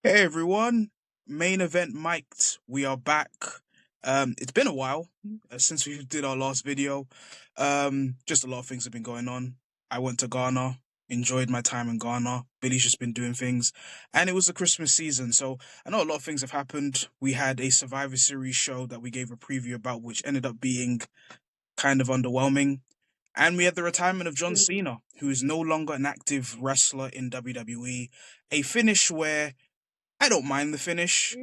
Hey everyone, main event mic'd. We are back. It's been a while since we did our last video. Just a lot of things have been going on. I went to Ghana, enjoyed my time in Ghana. Billy's just been doing things, and it was the Christmas season, so I know a lot of things have happened. We had a Survivor Series show that we gave a preview about, which ended up being kind of underwhelming. And we had the retirement of John Cena, who is no longer an active wrestler in WWE. A finish where I don't mind the finish.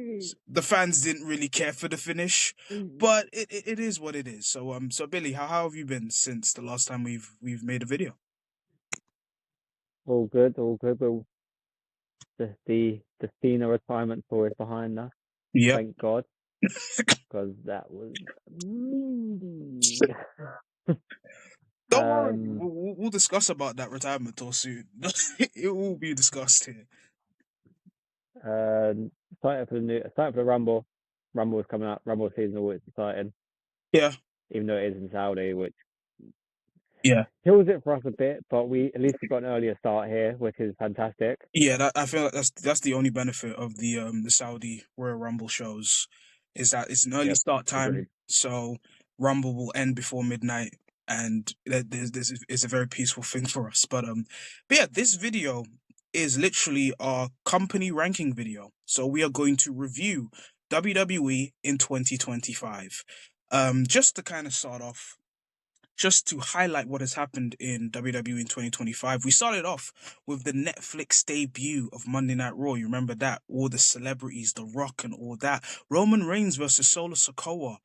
The fans didn't really care for the finish, but it is what it is. So Billy, how have you been since the last time we've made a video? All good, all good. But the Cena retirement tour is behind us. Yep. Thank God, because that was. Don't worry, um, we'll discuss about that retirement tour soon. It will be discussed here. Starting for the Rumble. Rumble is coming up. Rumble season always exciting, Yeah, even though it is in Saudi, which yeah, kills it for us a bit. But we at least we got an earlier start here, which is fantastic. yeah. I feel like that's the only benefit of the Saudi Royal Rumble shows, is that it's an early Yep, start agreed. time, so Rumble will end before midnight, and this is a very peaceful thing for us. But yeah, this video is literally our company ranking video. So we are going to review WWE in 2025. Just to kind of start off, just to highlight what has happened in WWE in 2025, we started off with the Netflix debut of Monday Night Raw. You remember that? All the celebrities, The Rock and all that. Roman Reigns versus Solo Sikoa.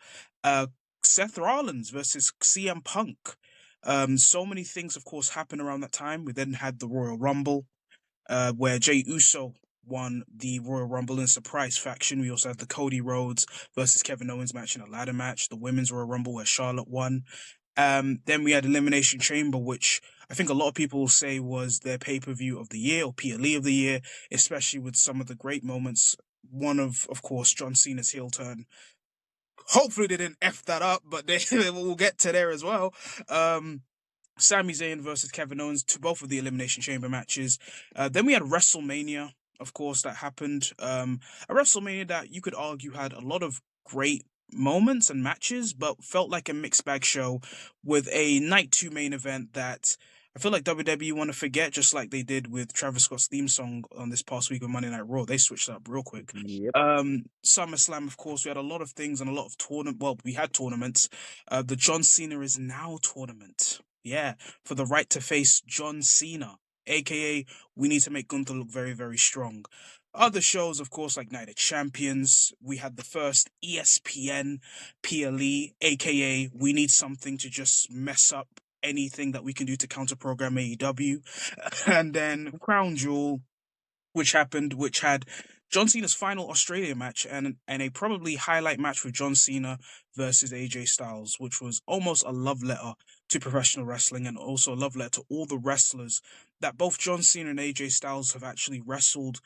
Uh, Seth Rollins versus CM Punk. So many things, of course, happened around that time. We then had the Royal Rumble, where Jey Uso won the Royal Rumble in surprise faction. We also had the Cody Rhodes versus Kevin Owens match in a ladder match, the Women's Royal Rumble where Charlotte won. Then we had Elimination Chamber, which I think a lot of people say was their pay-per-view of the year or PLE of the year, especially with some of the great moments. One of course, John Cena's heel turn. Hopefully they didn't F that up, but we'll get to there as well. Sami Zayn versus Kevin Owens to both of the Elimination Chamber matches. Then we had WrestleMania, of course, that happened. A WrestleMania that you could argue had a lot of great moments and matches, but felt like a mixed bag show with a night two main event that I feel like WWE want to forget, just like they did with Travis Scott's theme song on this past week of Monday Night Raw. They switched it up real quick. Yep, SummerSlam, of course, we had a lot of things and a lot of tournament. Well, we had tournaments. The John Cena is now tournament. Yeah, for the right to face John Cena, aka we need to make Gunther look very, very strong. Other shows, of course, like Night of Champions. We had the first ESPN PLE, aka we need something to just mess up anything that we can do to counter program AEW. And then Crown Jewel, which happened, which had John Cena's final Australia match and a probably highlight match with John Cena versus AJ Styles, which was almost a love letter to professional wrestling and also a love letter to all the wrestlers that both John Cena and AJ Styles have actually wrestled,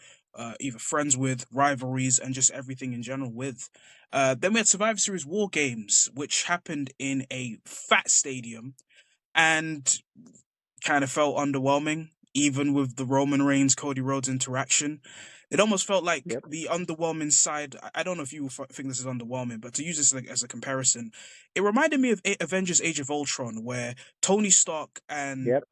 either friends with, rivalries, and just everything in general with. Then we had Survivor Series War Games, which happened in a fat stadium and kind of felt underwhelming, even with the Roman Reigns Cody Rhodes interaction. It almost felt like yep, the underwhelming side. I don't know if you think this is underwhelming, but to use this like, as a comparison, it reminded me of Avengers: Age of Ultron, where Tony Stark and yep,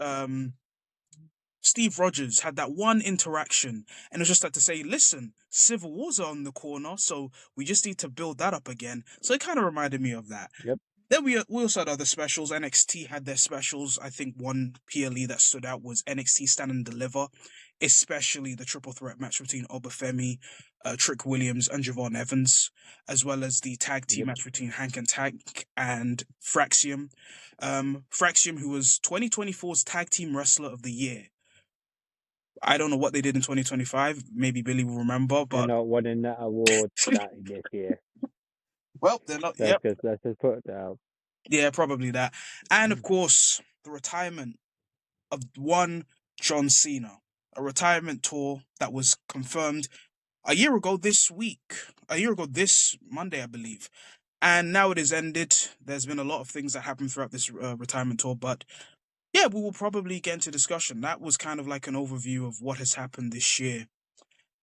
Steve Rogers had that one interaction, and it was just like to say, "Listen, Civil War's on the corner, so we just need to build that up again." So it kind of reminded me of that. yep. Then we also had other specials. NXT had their specials. I think one PLE that stood out was NXT Stand and Deliver, especially the triple threat match between Obafemi, Trick Williams, and Javon Evans, as well as the tag team Yep. match between Hank and Tank and Fraxium. Fraxium, who was 2024's Tag Team Wrestler of the Year. I don't know what they did in 2025. Maybe Billy will remember, They're but not winning that award that this year. well, they're not. Let's Yep, just let's just put it out. yeah, probably that. And of course, the retirement of one John Cena, a retirement tour that was confirmed a year ago this week, a year ago this Monday, I believe. And now it has ended. There's been a lot of things that happened throughout this retirement tour, but yeah, we will probably get into discussion. That was kind of like an overview of what has happened this year.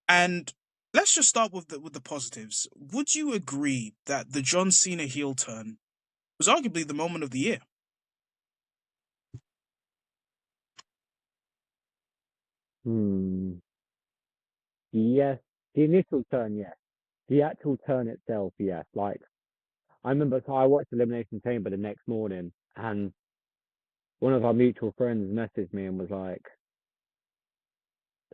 And let's just start with the positives. Would you agree that the John Cena heel turn was arguably the moment of the year? Hmm. Yes, the initial turn, yes. The actual turn itself, yes. Like I remember, so I watched Elimination Chamber the next morning, and one of our mutual friends messaged me and was like,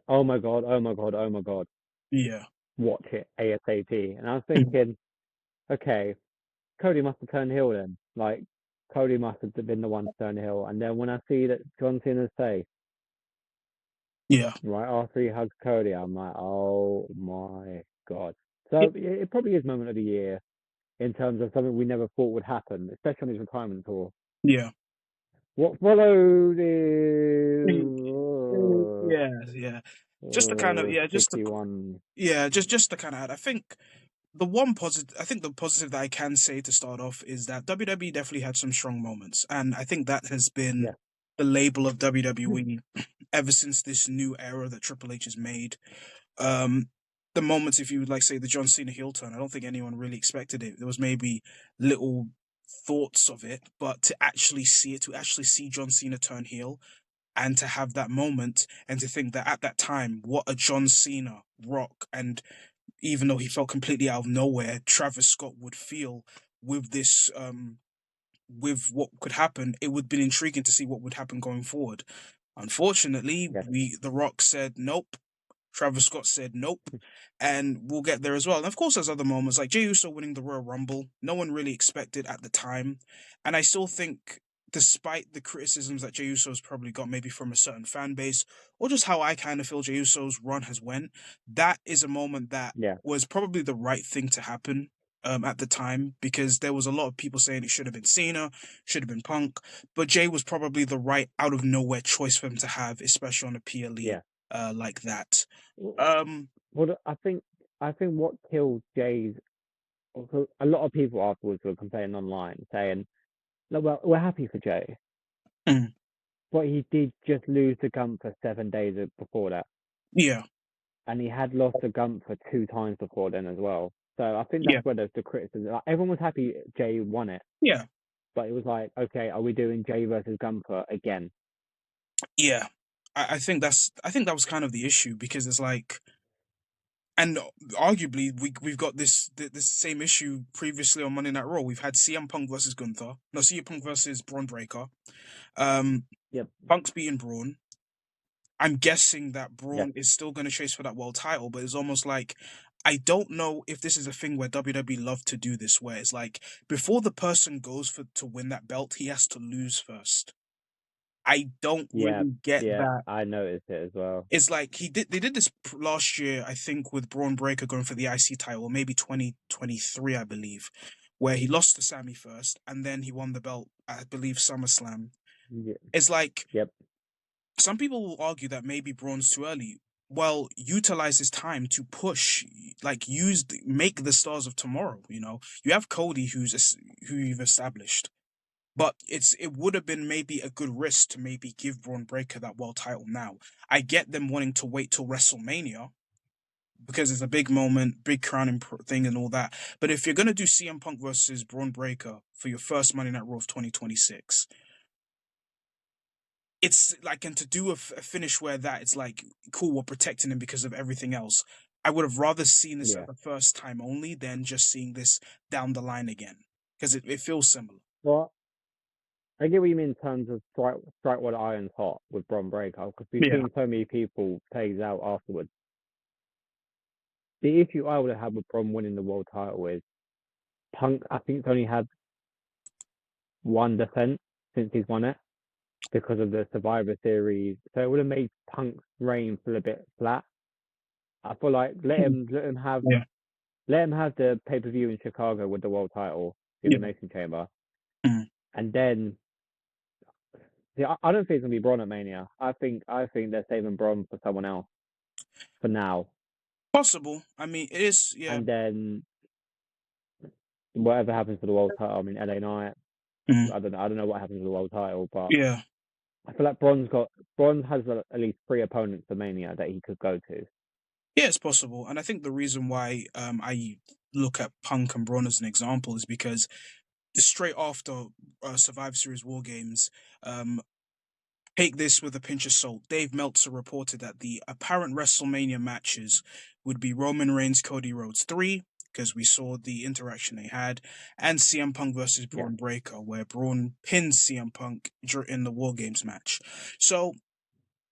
"Oh my god, oh my god, oh my god, Yeah. watch it ASAP." And I was thinking, okay, Cody must have turned heel then. Like Cody must have been the one to turn heel. And then when I see that John Cena's face Yeah. right after he hugs Cody, I'm like, oh my god. So it probably is moment of the year in terms of something we never thought would happen, especially on his retirement tour. Yeah. What followed is Yeah, yeah. Just to kind of yeah, just to sticky one. yeah, just to kind of add, I think the one positive, I think the positive that I can say to start off is that WWE definitely had some strong moments, and I think that has been Yeah, the label of WWE ever since this new era that Triple H has made. Um, the moments, if you would like, say the John Cena heel turn, I don't think anyone really expected it. There was maybe little thoughts of it, but to actually see it, to actually see John Cena turn heel, and to have that moment, and to think that at that time, what a John Cena, Rock, and even though he felt completely out of nowhere, Travis Scott would feel with this with what could happen, it would have been intriguing to see what would happen going forward. Unfortunately, yeah, The Rock said nope. Travis Scott said nope, and we'll get there as well. And of course, there's other moments like Jey Uso winning the Royal Rumble. No one really expected at the time, and I still think, despite the criticisms that Jey Uso's probably got, maybe from a certain fan base, or just how I kind of feel Jey Uso's run has went, that is a moment that yeah, was probably the right thing to happen. At the time, because there was a lot of people saying it should have been Cena, should have been Punk, but Jay was probably the right out of nowhere choice for him to have, especially on a PLE yeah. like that. Well, Um, I think what killed Jay's. A lot of people afterwards were complaining online, saying, "No, well, we're happy for Jay, mm, but he did just lose to Gunther 7 days before that, yeah, and he had lost to Gunther 2 times before then as well." So I think yeah, that's where the criticism. Like, everyone was happy Jay won it, yeah, but it was like, okay, are we doing Jay versus Gunther again? yeah. I think that was kind of the issue because it's like, and arguably we've got this same issue previously on Monday Night Raw. We've had CM Punk versus Gunther, no CM Punk versus Braun Breaker. Um, Yep. Punk's beating Braun. I'm guessing that Yeah. Braun is still going to chase for that world title, but it's almost like I don't know if this is a thing where WWE love to do this, where it's like before the person goes for to win that belt, he has to lose first. I don't Yeah. really get Yeah. that. I noticed it as well. It's like they did this last year, I think, with Braun Breaker going for the IC title, or maybe 2023, I believe, where he lost to Sammy first, and then he won the belt, I believe, SummerSlam. Yeah. It's like Yep. some people will argue that maybe Braun's too early. Well, utilize his time to push, like make the stars of tomorrow. You know, you have Cody, who you've established, but it would have been maybe a good risk to maybe give Braun Breaker that world title now. I get them wanting to wait till WrestleMania because it's a big moment, big crowning thing, and all that. But if you're gonna do CM Punk versus Braun Breaker for your first Monday Night Raw of 2026, it's like, and to do a finish where that it's like cool, we're protecting him because of everything else. I would have rather seen this at Yeah. the first time only than just seeing this down the line again because it feels similar. Well, I get what you mean in terms of strike while the iron's hot with Bron Breakker, because we've Yeah, seen so many people phase out afterwards. The issue I would have had with Bron winning the world title is Punk. I think he's only had one defense since he's won it because of the Survivor Series, so it would have made Punk's reign feel a bit flat. I feel like mm, yeah, let him have the pay per view in Chicago with the world title, the yeah. Elimination Chamber, Mm. and then see, I don't think it's gonna be Braun at Mania. I think they're saving Braun for someone else for now, Possible. I mean, it is. Yeah. and then whatever happens to the world title. I mean, LA Knight. Mm. I don't know what happens to the world title, but Yeah. I feel like Braun has at least three opponents for Mania that he could go to. Yeah, it's possible, and I think the reason why I look at Punk and Braun as an example is because straight after Survivor Series War Games, um, take this with a pinch of salt. Dave Meltzer reported that the apparent WrestleMania matches would be Roman Reigns, Cody Rhodes 3, because we saw the interaction they had, and CM Punk versus Yeah, Braun Breaker, where Braun pins CM Punk in the War Games match. So,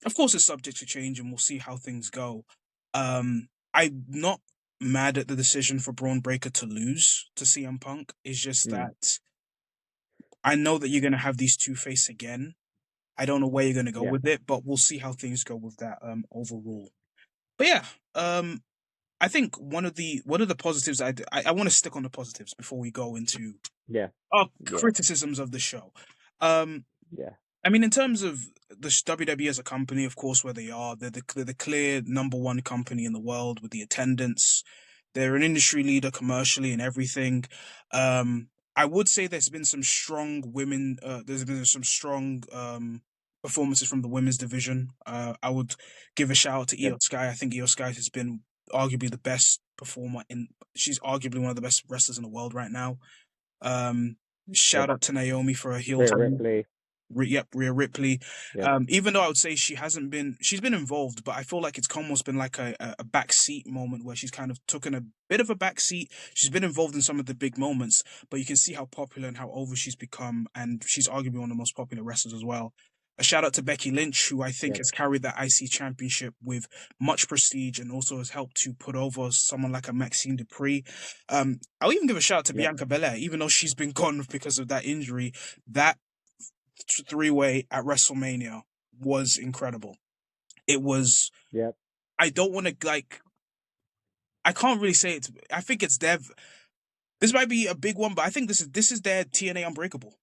of course, it's subject to change, and we'll see how things go. I'm not mad at the decision for Braun Breaker to lose to CM Punk. It's just mm, that I know that you're going to have these two face again. I don't know where you're going to go yeah, with it, but we'll see how things go with that overall. But yeah, I think one of the positives I want to stick on the positives before we go into yeah, our yeah, criticisms of the show. Um, yeah, I mean, in terms of the WWE as a company, of course, where they are, they're the clear number one company in the world with the attendance. They're an industry leader commercially and everything. I would say there's been some strong women. There's been some strong performances from the women's division. I would give a shout out to yep, Io Sky. I think Io Sky has been arguably the best performer in. She's arguably one of the best wrestlers in the world right now. Um, yep. Shout out to Naomi for her heel Rhea turn. Ripley, Yep, Rhea Ripley. yep, Even though I would say she's been involved, but I feel like it's almost been like a backseat moment where she's kind of taken a bit of a backseat. She's been involved in some of the big moments, but you can see how popular and how over she's become, and she's arguably one of the most popular wrestlers as well. A shout out to Becky Lynch, who I think yep, has carried that IC championship with much prestige and also has helped to put over someone like a Maxine Dupree. I'll even give a shout out to yep, Bianca Belair, even though she's been gone because of that injury. That three-way at WrestleMania was incredible. It was. yep, I don't want to like. I can't really say it. I think it's Dev. This might be a big one, but I think this is their TNA Unbreakable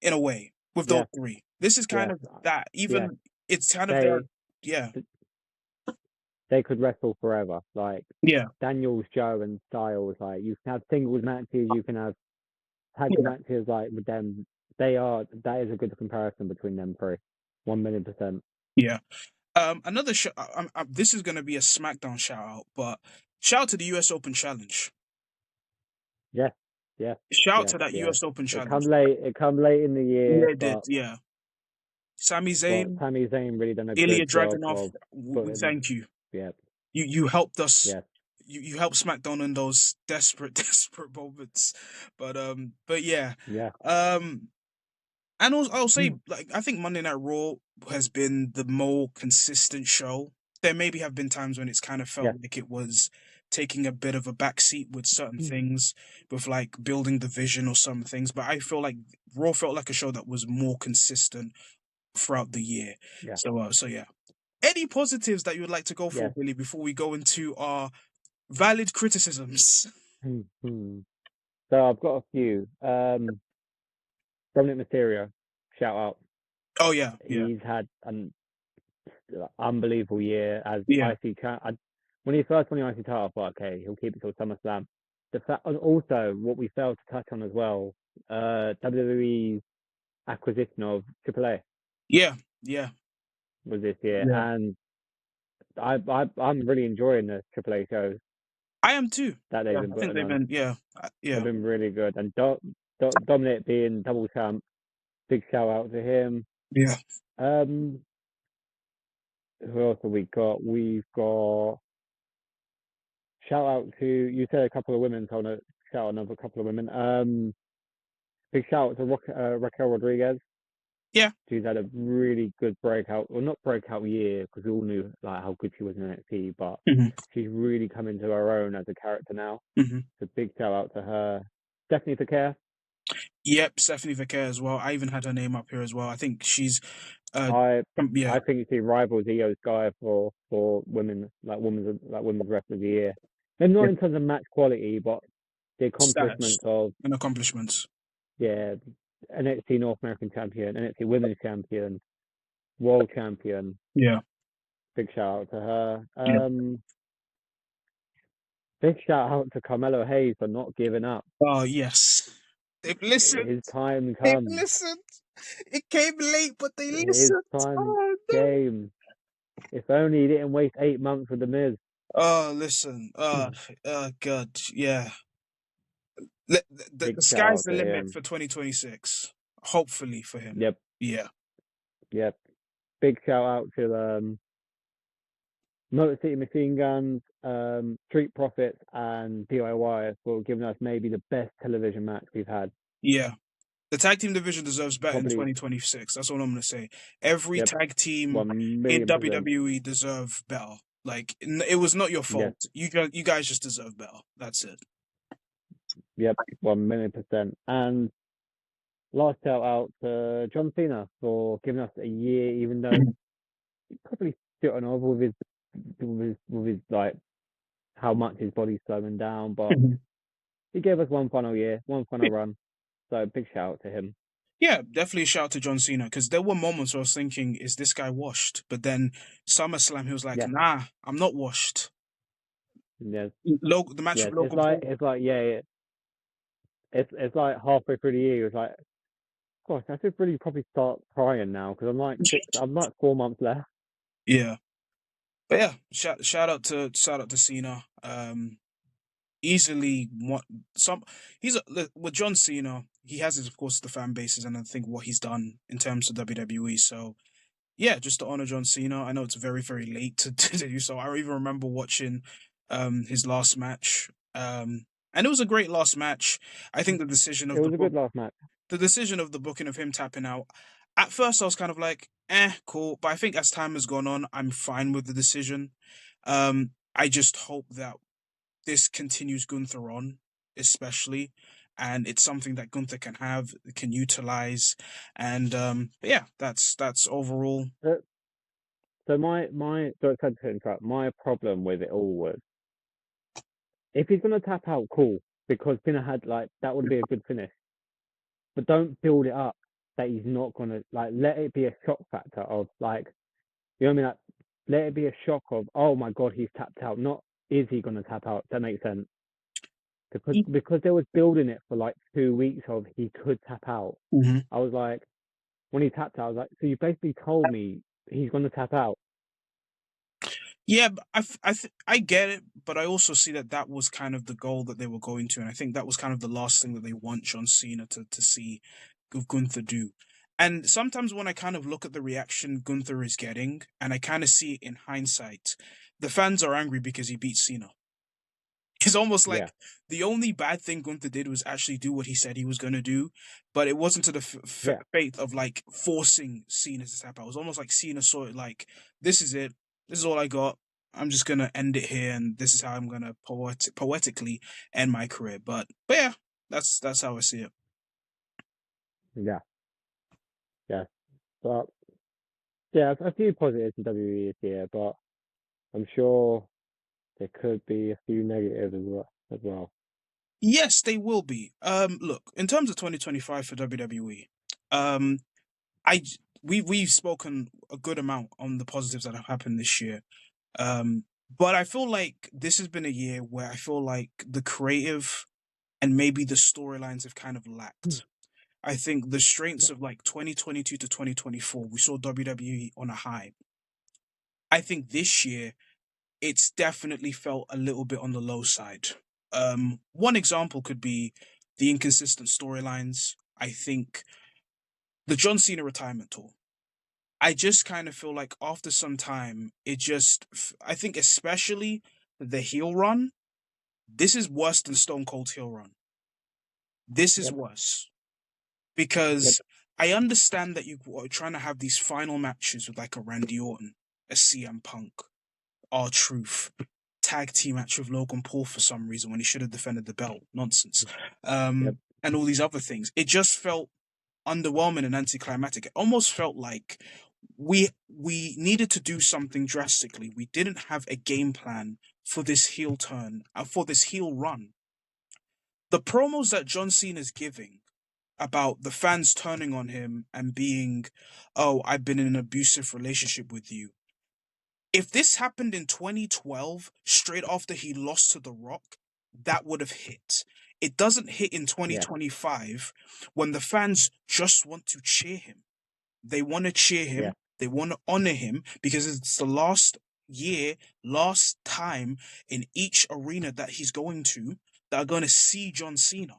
in a way with those yeah, three. This is kind yeah, of that. yeah. Even it's kind of their. They Yeah. they could wrestle forever. Like Yeah. Daniels, Joe, and Styles. Like you can have singles matches, you can have tag Yeah. matches. Like with them, that is a good comparison between them three. 1,000,000%. Yeah. Another. This is going to be a SmackDown shout out, but shout out to the US Open Challenge. Yeah, yeah, Shout out yeah, to that yeah. US Open It come Challenge. late. It come late in the year, Yeah, it did. Yeah. Sami but Zayn, Sami Zayn really done a Ilya good job Dragunov, of we putting. thank you. Yeah, You helped us. yeah, You helped SmackDown in those desperate desperate moments. But yeah. yeah, Um and also, I'll say mm, like I think Monday Night Raw has been the more consistent show. There maybe have been times when it's kind of felt yeah, like it was taking a bit of a backseat with certain mm, things, with like building the vision or some things. But I feel like Raw felt like a show that was more consistent throughout the year. yeah, So yeah. Any positives that you would like to go for, yeah. Billy, before we go into our valid criticisms? Mm. So I've got a few. Dominic Mysterio, shout out. Oh yeah, yeah, He's had an unbelievable year as yeah, IC champ. When he first won the IC title, I thought, okay, he'll keep it till SummerSlam. The fact, and also what we failed to touch on as well, WWE's acquisition of AAA yeah, yeah, was this year, yeah. and I'm really enjoying the AAA shows I am too. that they've Yeah, been I think putting they've on. been. Yeah, They've yeah, been really good, and Dominic being double champ, big shout out to him. yeah, Um, who else have we got? We've got shout out to you said a couple of women, so I want to shout out another couple of women. Big shout out to Raquel Rodriguez. yeah. She's had a really good breakout, well, not breakout year because we all knew like how good she was in NXT, but Hmm. she's really come into her own as a character now. Hmm. So big shout out to her. Stephanie Fakir. Yep, Stephanie Vicker as well. I even had her name up here as well. I think she's. Uh, I yeah, I think she rivals Io Sky for women women's wrestler of the year. Maybe not yeah. in terms of match quality, but the Status accomplishments of and accomplishments. yeah, NXT North American Champion, NXT Women's Champion, World Champion. Yeah, Big shout out to her. yeah. Big shout out to Carmelo Hayes for not giving up. Oh yes, they've listened. His time They've comes. listened. It came late, but they His listened. time Oh no. came. If only he didn't waste 8 months with the Miz. Listen. Hmm. God, yeah. The Big shout sky's out the to limit him. for 2026. Hopefully for him. Yep, Yeah. yep. Big shout out to Motor City Machine Guns, Street Profits, and DIY for giving us maybe the best television match we've had. Yeah. The tag team division deserves better in Probably, 2026. That's all I'm gonna say. Every yep, tag team one in million percent. WWE deserve better. Like it was not your Yes, fault. You guys just deserve better. That's it. yep, 1 million percent. And last shout out to John Cena for giving us a year, even though he probably shit on over with his like how much his body's slowing down, but he gave us one final year, one final run. So big shout out to him. Yeah, definitely a shout out to John Cena because there were moments where I was thinking, is this guy washed? But then SummerSlam, he was like, Yes, nah, I'm not washed. yes, The match with yes. It's Logan like Paul. it's like yeah, yeah. It's like halfway through the year. It's like, gosh, I should really probably start crying now because I'm like 4 months left. Yeah, but yeah, shout out to Cena. Easily what some with John Cena. He has his, of course, the fan bases, and I think what he's done in terms of WWE. So yeah, just to honor John Cena. I know it's very, very late to do so. I even remember watching his last match. And it was a great last match. I think It was a good last match. the decision of the booking of him tapping out. At first I was kind of like, cool. But I think as time has gone on, I'm fine with the decision. I just hope that this continues Gunther on, especially, and it's something that Gunther can have, can utilize, and but yeah, that's overall. So, so my sorry to interrupt. My problem with it all was if he's gonna tap out, cool, because Cena had like that would be a good finish. But don't build it up that he's not gonna like let it be a shock factor of like you know what I mean? Like let it be a shock of oh my god he's tapped out. Not is he gonna tap out? That makes sense. Because they was building it for like 2 weeks of he could tap out. Mhm. I was like when he tapped out, I was like, so you basically told me he's gonna tap out. Yeah, but I get it, but I also see that that was kind of the goal that they were going to, and I think that was kind of the last thing that they want John Cena to see Gunther do. And sometimes when I kind of look at the reaction Gunther is getting, and I kind of see it in hindsight, the fans are angry because he beat Cena. It's almost Yeah, like the only bad thing Gunther did was actually do what he said he was going to do, but it wasn't to the yeah, faith of like forcing Cena to tap out. It was almost like Cena saw it like, this is it, this is all I got. I'm just gonna end it here, and this is how I'm gonna poetically end my career. But yeah, that's how I see it. yeah, yeah. But yeah, a few positives in WWE this year, but I'm sure there could be a few negatives as well. Yes, they will be. Look, in terms of 2025 for WWE, um, I we've spoken a good amount on the positives that have happened this year. But I feel like this has been a year where I feel like the creative and maybe the storylines have kind of lacked. I think the strengths Yeah, of like 2022 to 2024, we saw WWE on a high. I think this year it's definitely felt a little bit on the low side. One example could be the inconsistent storylines. I think the John Cena retirement tour. I just kind of feel like after some time, I think especially the heel run, this is worse than Stone Cold's heel run. This is yep, worse yep, because I understand that you are trying to have these final matches with like a Randy Orton, a CM Punk, R-Truth, tag team match with Logan Paul for some reason when he should have defended the belt. Nonsense. yep, And all these other things. It just felt underwhelming and anticlimactic. It almost felt like we needed to do something drastically. We didn't have a game plan for this heel turn, for this heel run. The promos that John Cena's giving about the fans turning on him and being, "Oh, I've been in an abusive relationship with you." If this happened in 2012, straight after he lost to The Rock, that would have hit. It doesn't hit in yeah, 2025 when the fans just want to cheer him. They want to cheer yeah, him. They want to honor him because it's the last. year, last time in each arena that he's going to that are going to see John Cena.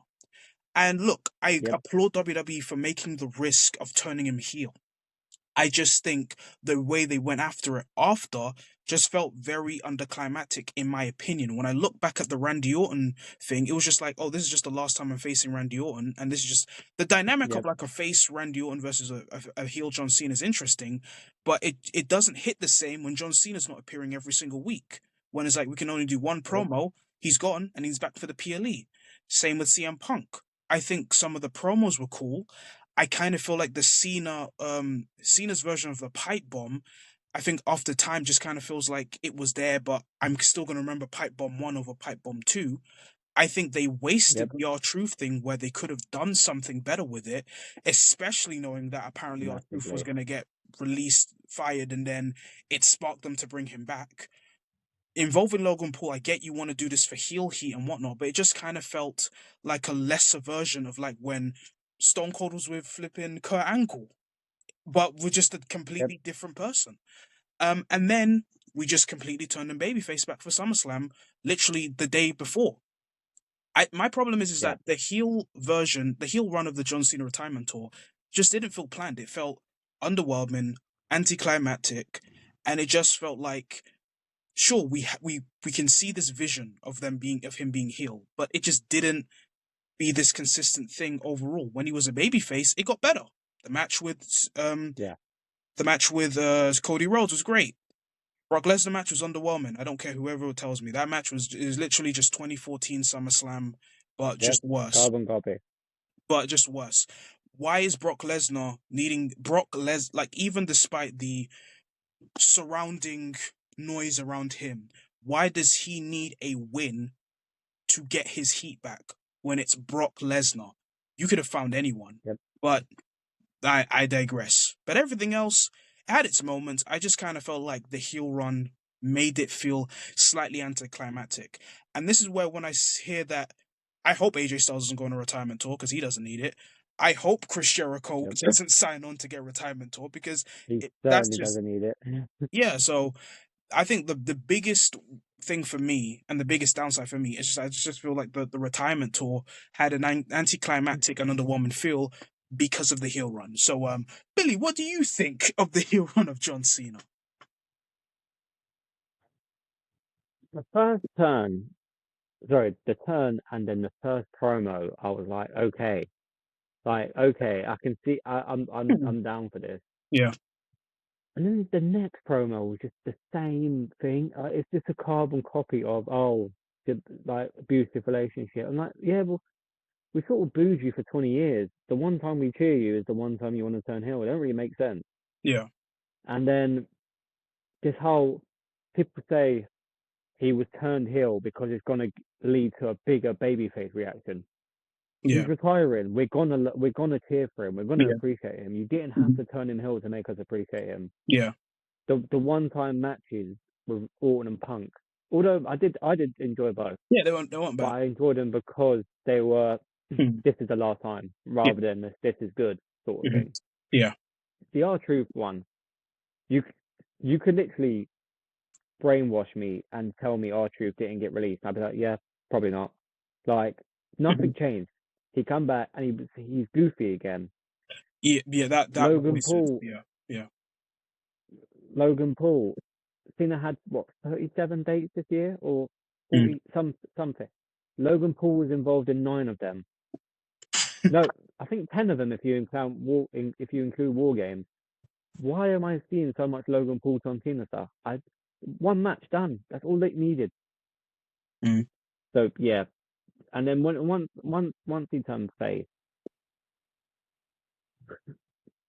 And look, I Yep. applaud WWE for making the risk of turning him heel. I just think the way they went after it after just felt very underclimactic, in my opinion. When I look back at the Randy Orton thing, it was just like, oh, this is just the last time I'm facing Randy Orton, and this is just the dynamic of Yep. like a face Randy Orton versus a heel John Cena is interesting, but it doesn't hit the same when John Cena's not appearing every single week. When it's like we can only do one Yep. promo, he's gone and he's back for the PLE. Same with CM Punk. I think some of the promos were cool. I kind of feel like the Cena's version of the pipe bomb. I think after time just kind of feels like it was there, but I'm still gonna remember pipe bomb one over pipe bomb two. I think they wasted Yep. the R Truth thing where they could have done something better with it, especially knowing that apparently R Truth was Massively. gonna get released, fired, and then it sparked them to bring him back. Involving Logan Paul, I get you want to do this for heel heat and whatnot, but it just kind of felt like a lesser version of like when Stone Cold was with flipping Kurt Angle, but with just a Yep. completely different person. And then we just completely turned him babyface back for SummerSlam, literally the day before. My problem is Yeah. that the heel version, the heel run of the John Cena retirement tour, just didn't feel planned. It felt underwhelming, anticlimactic, and it just felt like sure we can see this vision of him being healed, but it just didn't be this consistent thing overall. When he was a babyface, it got better. The match with um Yeah. the match with Cody Rhodes was great. Brock Lesnar match was underwhelming. I don't care whoever tells me that match was is literally just 2014 SummerSlam, but Yep. just worse. Carbon copy. But just worse. Why is Brock Lesnar needing Brock Les like even despite the surrounding noise around him? Why does he need a win to get his heat back when it's Brock Lesnar? You could have found anyone, Yep. but I digress. But everything else had its moments. I just kind of felt like the heel run made it feel slightly anticlimactic. And this is where when I hear that, I hope AJ Styles doesn't go on a retirement tour because he doesn't need it. I hope Chris Jericho Yep. doesn't sign on to get a retirement tour because He that's certainly just doesn't need it. yeah. So I think the biggest thing for me and the biggest downside for me is just I just feel like the retirement tour had an anticlimactic and underwhelming feel because of the heel run. So Billy, what do you think of the heel run of John Cena? The first turn, sorry, the turn and then the first promo, I was like, okay, I can see, I'm down for this. Yeah, And then the next promo was just the same thing. It's just a carbon copy of the like abusive relationship. I'm like, yeah, well, we sort of booed you for 20 years. The one time we cheer you is the one time you want to turn heel. It don't really make sense. yeah, And then this whole people say he was turned heel because it's gonna lead to a bigger babyface reaction. He's yeah, retiring. We're gonna cheer for him. We're gonna yeah, appreciate him. You didn't have mhm, to turn him heel to make us appreciate him. yeah, The one time matches with Orton and Punk, although I did enjoy both, yeah. They weren't but bad. I enjoyed them because they were Mhm, this is the last time yeah, rather than this is good sort of mhm, thing. yeah, The R Truth one, you you could literally brainwash me and tell me R Truth didn't get released. I'd be like, yeah, probably not. Like mhm, nothing changed. He come back and he's goofy again. yeah, yeah. That Logan voice is Paul, yeah, yeah, Logan Paul. Cena had what 37 dates this year or mm. 40 something. Logan Paul was involved in 9 of them. No, I think 10 of them if you include War Games. Why am I seeing so much Logan Paul John Cena stuff? I one match done. That's all they needed. Mm. So yeah, and then once he turned face,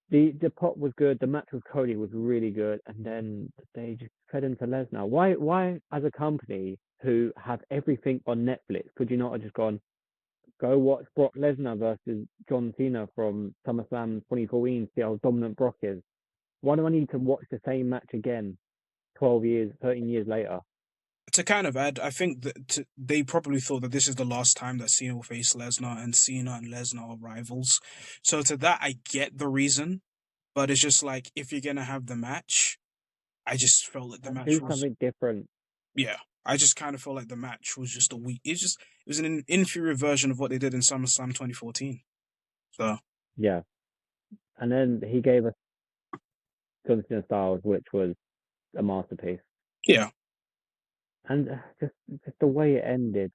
the pop was good. The match with Cody was really good, and then they just fed into Lesnar. Why as a company who have everything on Netflix could you not have just gone go watch Brock Lesnar versus John Cena from SummerSlam 2014, see how dominant Brock is? Why do I need to watch the same match again 12 years, 13 years later? To kind of add, I think that they probably thought that this is the last time that Cena will face Lesnar, and Cena and Lesnar are rivals. So to that, I get the reason, but it's just like if you're gonna have the match, I just felt like the Like, match do was something different. yeah. I just kind of felt like the match was just a weak. It was an inferior version of what they did in SummerSlam 2014. So Yeah. And then he gave us John Cena Styles, which was a masterpiece. yeah. And just the way it ended,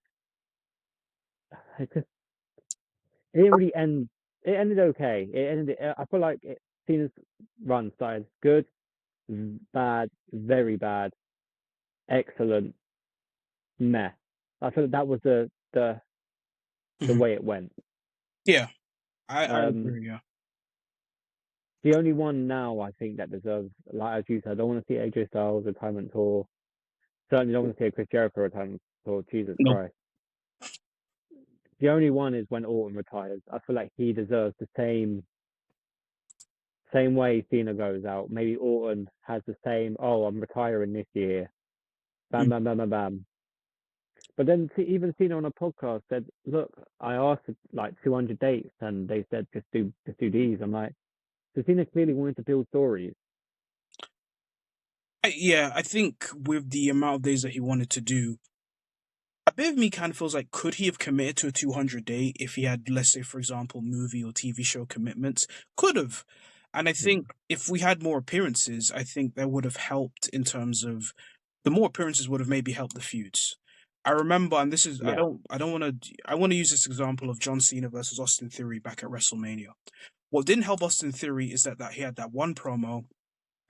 it didn't really end. It ended okay. It ended. I feel like Cena's run started good, bad, very bad, excellent, meh. I feel like that was the Mhm. way it went. Yeah, I Um, agree. Yeah. the only one now I think that deserves, like as you said, I don't want to see AJ Styles retirement tour. Certainly don't want to see a Chris Jericho retirement tour. Jesus No. Christ. The only one is when Orton retires. I feel like he deserves the same way Cena goes out. Maybe Orton has the same. Oh, I'm retiring this year. Bam, Mm. bam, bam, bam, bam. But then even Cena on a podcast said, "Look, I asked for like 200 dates, and they said just do these." I'm like, so Cena clearly wanted to build stories. Yeah, I think with the amount of days that he wanted to do, a bit of me kind of feels like could he have committed to a 200 day if he had, let's say, for example, movie or TV show commitments? Could have. And I Hmm. think if we had more appearances, I think that would have helped in terms of the more appearances would have maybe helped the feuds. I remember, and this is Yeah, I don't want to I want to use this example of John Cena versus Austin Theory back at WrestleMania. What didn't help Austin Theory is that he had that one promo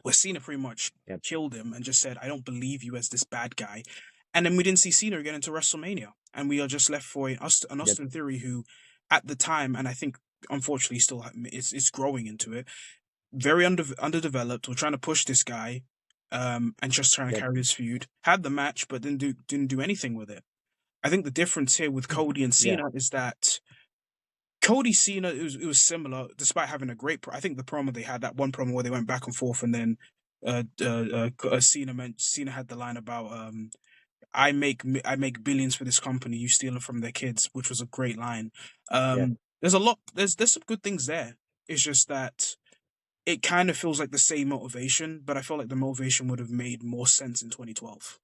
where Cena pretty much yep, killed him and just said, "I don't believe you as this bad guy," and then we didn't see Cena again into WrestleMania, and we are just left for an yep, Austin Theory who, at the time, and I think unfortunately still it's growing into it, very underdeveloped. We're trying to push this guy, and just trying to yep, carry this feud. Had the match, but didn't do anything with it. I think the difference here with Cody and yeah, Cena is that Cody Cena, it was similar, despite having a great. I think the promo they had, that one promo where they went back and forth, and then Cena had the line about I make billions for this company, you steal them from their kids, which was a great line. yeah, There's a lot. There's some good things there. It's just that it kind of feels like the same motivation, but I feel like the motivation would have made more sense in 2012.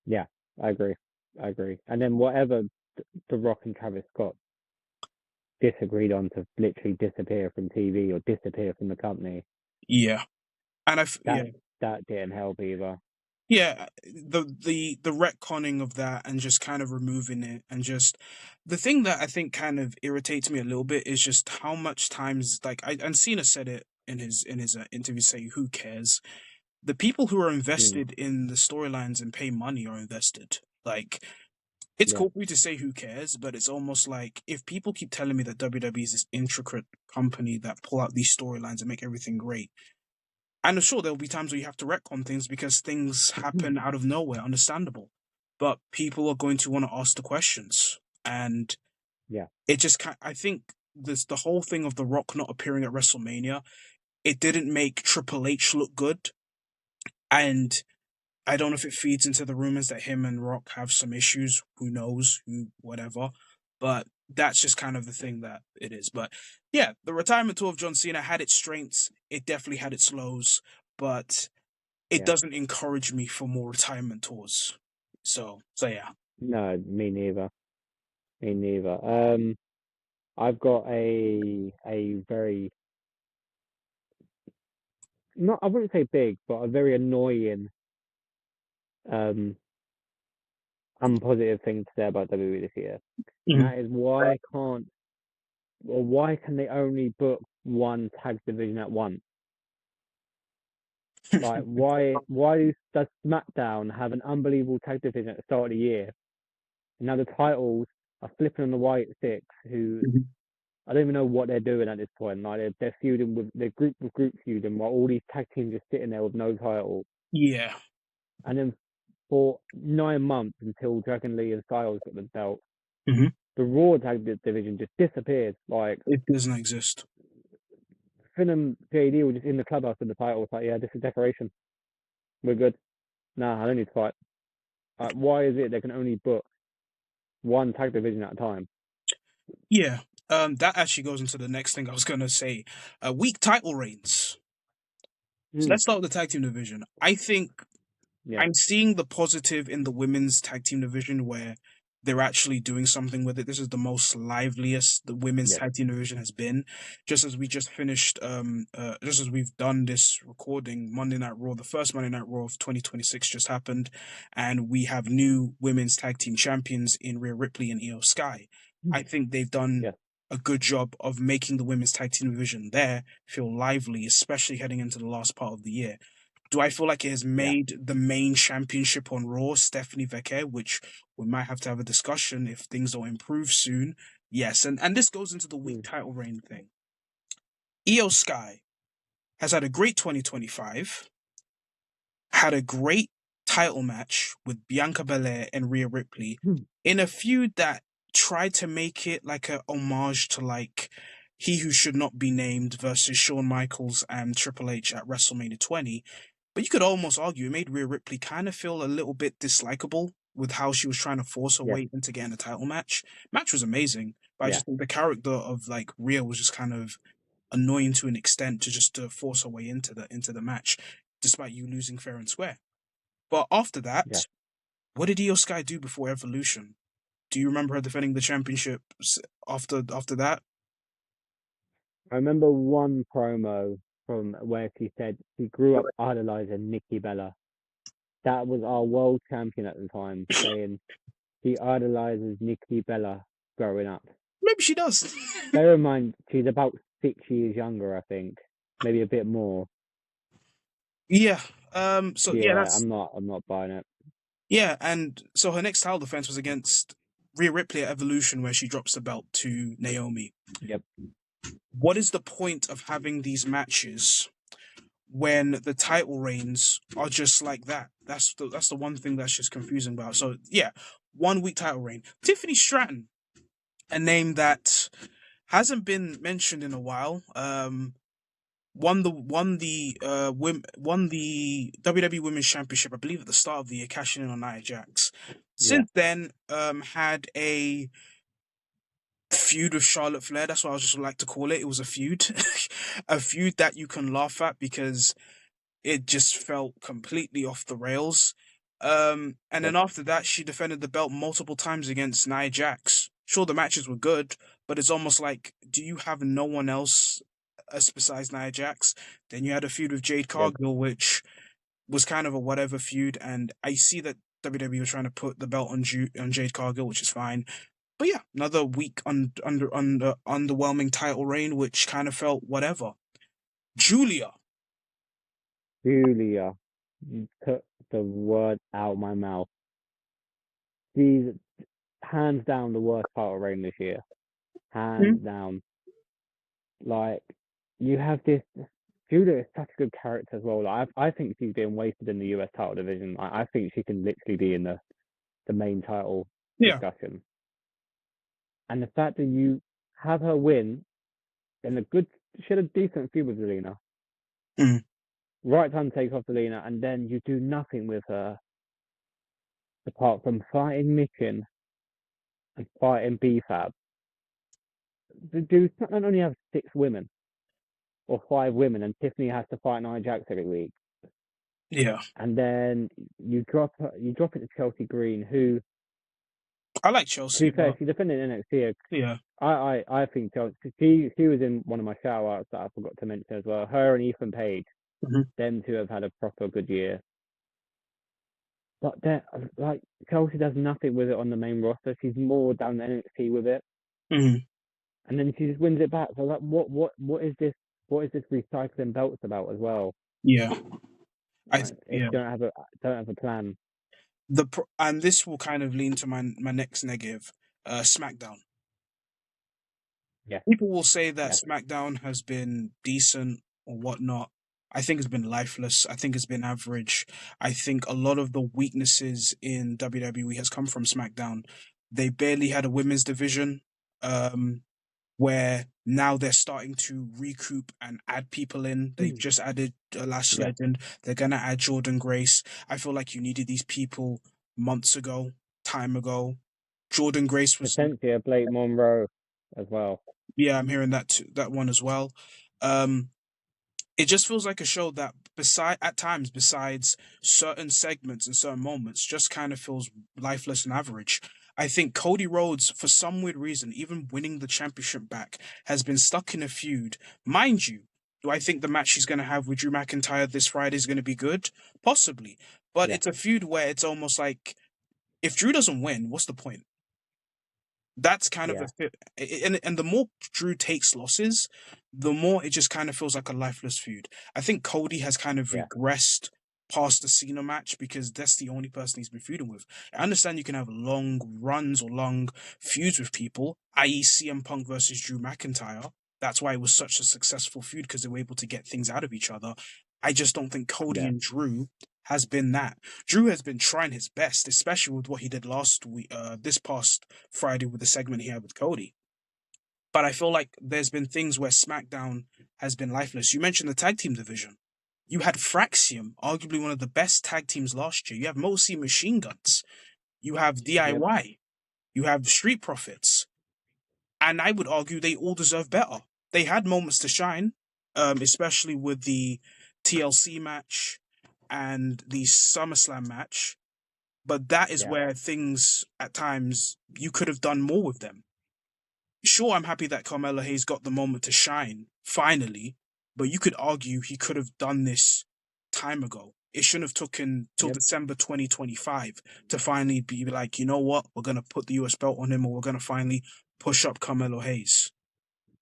yeah. I agree. I agree. And then whatever The Rock and Travis Scott disagreed on to literally disappear from TV or disappear from the company, Yeah, and that that didn't help either. yeah, the retconning of that and just kind of removing it and just the thing that I think kind of irritates me a little bit is just how much times like and Cena said it in his interview saying who cares. The people who are Mm, invested in the storylines and pay money are invested. Like it's yeah, cool for you to say who cares, but it's almost like if people keep telling me that WWE is this intricate company that pull out these storylines and make everything great, and sure, there'll be times where you have to retcon things because things happen out of nowhere, understandable. But people are going to want to ask the questions. And yeah, it just, I think this, the whole thing of The Rock not appearing at WrestleMania, it didn't make Triple H look good. And I don't know if it feeds into the rumors that him and Rock have some issues. Who knows? Who, whatever. But that's just kind of the thing that it is. But yeah, the retirement tour of John Cena had its strengths. It definitely had its lows. But it yeah. doesn't encourage me for more retirement tours. So yeah. No, me neither. Me neither. I've got a very, not, I wouldn't say big, but a very annoying um unpositive thing to say about WWE this year. And Mhm. that is why can't, or why can they only book one tag division at once? Like why does SmackDown have an unbelievable tag division at the start of the year? And now the titles are flipping on the White Six, who Mhm. I don't even know what they're doing at this point. Like they're feuding they're group with group feuding while all these tag teams are sitting there with no title. Yeah. And then for 9 months until Dragon Lee and Styles got the belt, Hmm. the Raw tag division just disappeared. Like It doesn't exist. Finn and JD were just in the clubhouse with the title. It's like, yeah, this is decoration. We're good. Nah, I don't need to fight. Why is it they can only book one tag division at a time? Yeah. That actually goes into the next thing I was gonna say. Weak title reigns. So Mm, let's start with the tag team division. I think yeah, I'm seeing the positive in the women's tag team division where they're actually doing something with it. This is the most liveliest the women's yeah, tag team division has been. Just as we just finished, just as we've done this recording, Monday Night Raw, the first Monday Night Raw of 2026 just happened, and we have new women's tag team champions in Rhea Ripley and Io Sky. mm, I think they've done yeah, a good job of making the women's tag team division there feel lively, especially heading into the last part of the year. Do I feel like it has yeah, made the main championship on Raw Stephanie Veke, which we might have a discussion if things don't improve soon? Yes, and this goes into the weak mm, title reign thing. Io Sky has had a great 2025, had a great title match with Bianca Belair and Rhea Ripley mm, in a feud that tried to make it like a homage to like He Who Should Not Be Named versus Shawn Michaels and Triple H at WrestleMania 20. But you could almost argue it made Rhea Ripley kind of feel a little bit dislikable with how she was trying to force her yeah, way into getting a title match. Match was amazing, but I yeah, just think the character of like Rhea was just kind of annoying to an extent to just to force her way into the match, despite you losing fair and square. But after yeah. that, what did Io Sky do before Evolution? Do you remember her defending the championship after that? I remember one promo from where she said she grew up idolizing Nikki Bella. That was our world champion at the time, saying she idolizes Nikki Bella growing up. Maybe she does. Bear in mind, she's about 6 years younger, I think, maybe a bit more. Yeah. So yeah, Yeah, that's I'm not buying it. yeah, and so her next title defense was against Rhea Ripley at Evolution, where she drops the belt to Naomi. Yep, What is the point of having these matches when the title reigns are just like that? That's the one thing that's just confusing about. So yeah, 1 week title reign. Tiffany Stratton, a name that hasn't been mentioned in a while. Won the WWE Women's Championship, I believe, at the start of the year, cashing in on Nia Jax. yeah, Since then, had a feud with Charlotte Flair. That's what I just like to call it. It was a feud, a feud that you can laugh at because it just felt completely off the rails. And yep, then after that, she defended the belt multiple times against Nia Jax. Sure, the matches were good, but it's almost like, do you have no one else besides Nia Jax? Then you had a feud with Jade yep. Cargill, which was kind of a whatever feud, and I see that WWE was trying to put the belt on Jade Cargill, which is fine. But yeah, another week under underwhelming title reign, which kind of felt whatever. Julia. Julia, you took the word out of my mouth. She's hands down the worst title reign this year. Mhm. Hands down. Like, you have this. Julia is such a good character as well. Like, I think she's being wasted in the US title division. I think she can literally be in the main title Yeah. discussion. And the fact that you have her win in a good, she had a decent feud with Zelina. Mhm. Right time to take off Zelina, and then you do nothing with her apart from fighting Michin and fighting BFAB. Do SmackDown only have 6 women or 5 women, and Tiffany has to fight Nia Jax every week? Yeah. And then you drop it to Chelsea Green, who, I like to be Chelsea, fair, but she defended NXT. yeah. I think Chelsea. She was in one of my shout outs that I forgot to mention as well. Her and Ethan Page, Hmm. them two have had a proper good year. But they're like, Chelsea does nothing with it on the main roster. She's more down the NXT with it, Hmm. and then she just wins it back. So like, what is this? What is this recycling belts about as well? Yeah. If Yeah. you don't have a plan. And this will kind of lean to my next negative. SmackDown. Yeah, People will say that yeah, SmackDown has been decent or whatnot. I think it's been lifeless. I think it's been average. I think a lot of the weaknesses in WWE has come from SmackDown. They barely had a women's division, um, where now they're starting to recoup and add people in. They've just added a Lash yeah. Legend. They're gonna add Jordan Grace. I feel like you needed these people months ago, time ago. Jordan Grace was Potentially a Blake Monroe as well. yeah, I'm hearing that one as well. Um, It just feels like a show that at times, besides certain segments and certain moments, just kind of feels lifeless and average. I think Cody Rhodes, for some weird reason, even winning the championship back, has been stuck in a feud. Mind you, do I think the match he's going to have with Drew McIntyre this Friday is going to be good? Possibly. But Yeah, it's a feud where it's almost like, if Drew doesn't win, what's the point? That's kind of yeah, a fit. And the more Drew takes losses, the more it just kind of feels like a lifeless feud. I think Cody has kind of yeah, regressed past the Cena match because that's the only person he's been feuding with. I understand you can have long runs or long feuds with people, i.e., CM Punk versus Drew McIntyre. That's why it was such a successful feud because they were able to get things out of each other. I just don't think Cody yeah, and Drew has been that. Drew has been trying his best, especially with what he did last week, this past Friday with the segment he had with Cody. But I feel like there's been things where SmackDown has been lifeless. You mentioned the tag team division. You had Fraxium, arguably one of the best tag teams last year. You have Mosi Machine Guns. You have yep, DIY. You have Street Profits. And I would argue they all deserve better. They had moments to shine, especially with the TLC match and the SummerSlam match. But that is yeah, where things at times you could have done more with them. Sure, I'm happy that Carmelo Hayes got the moment to shine finally, but you could argue he could have done this time ago. It shouldn't have taken till yep, December 2025 to finally be like, you know what, we're gonna put the US belt on him, or we're gonna finally push up Carmelo Hayes.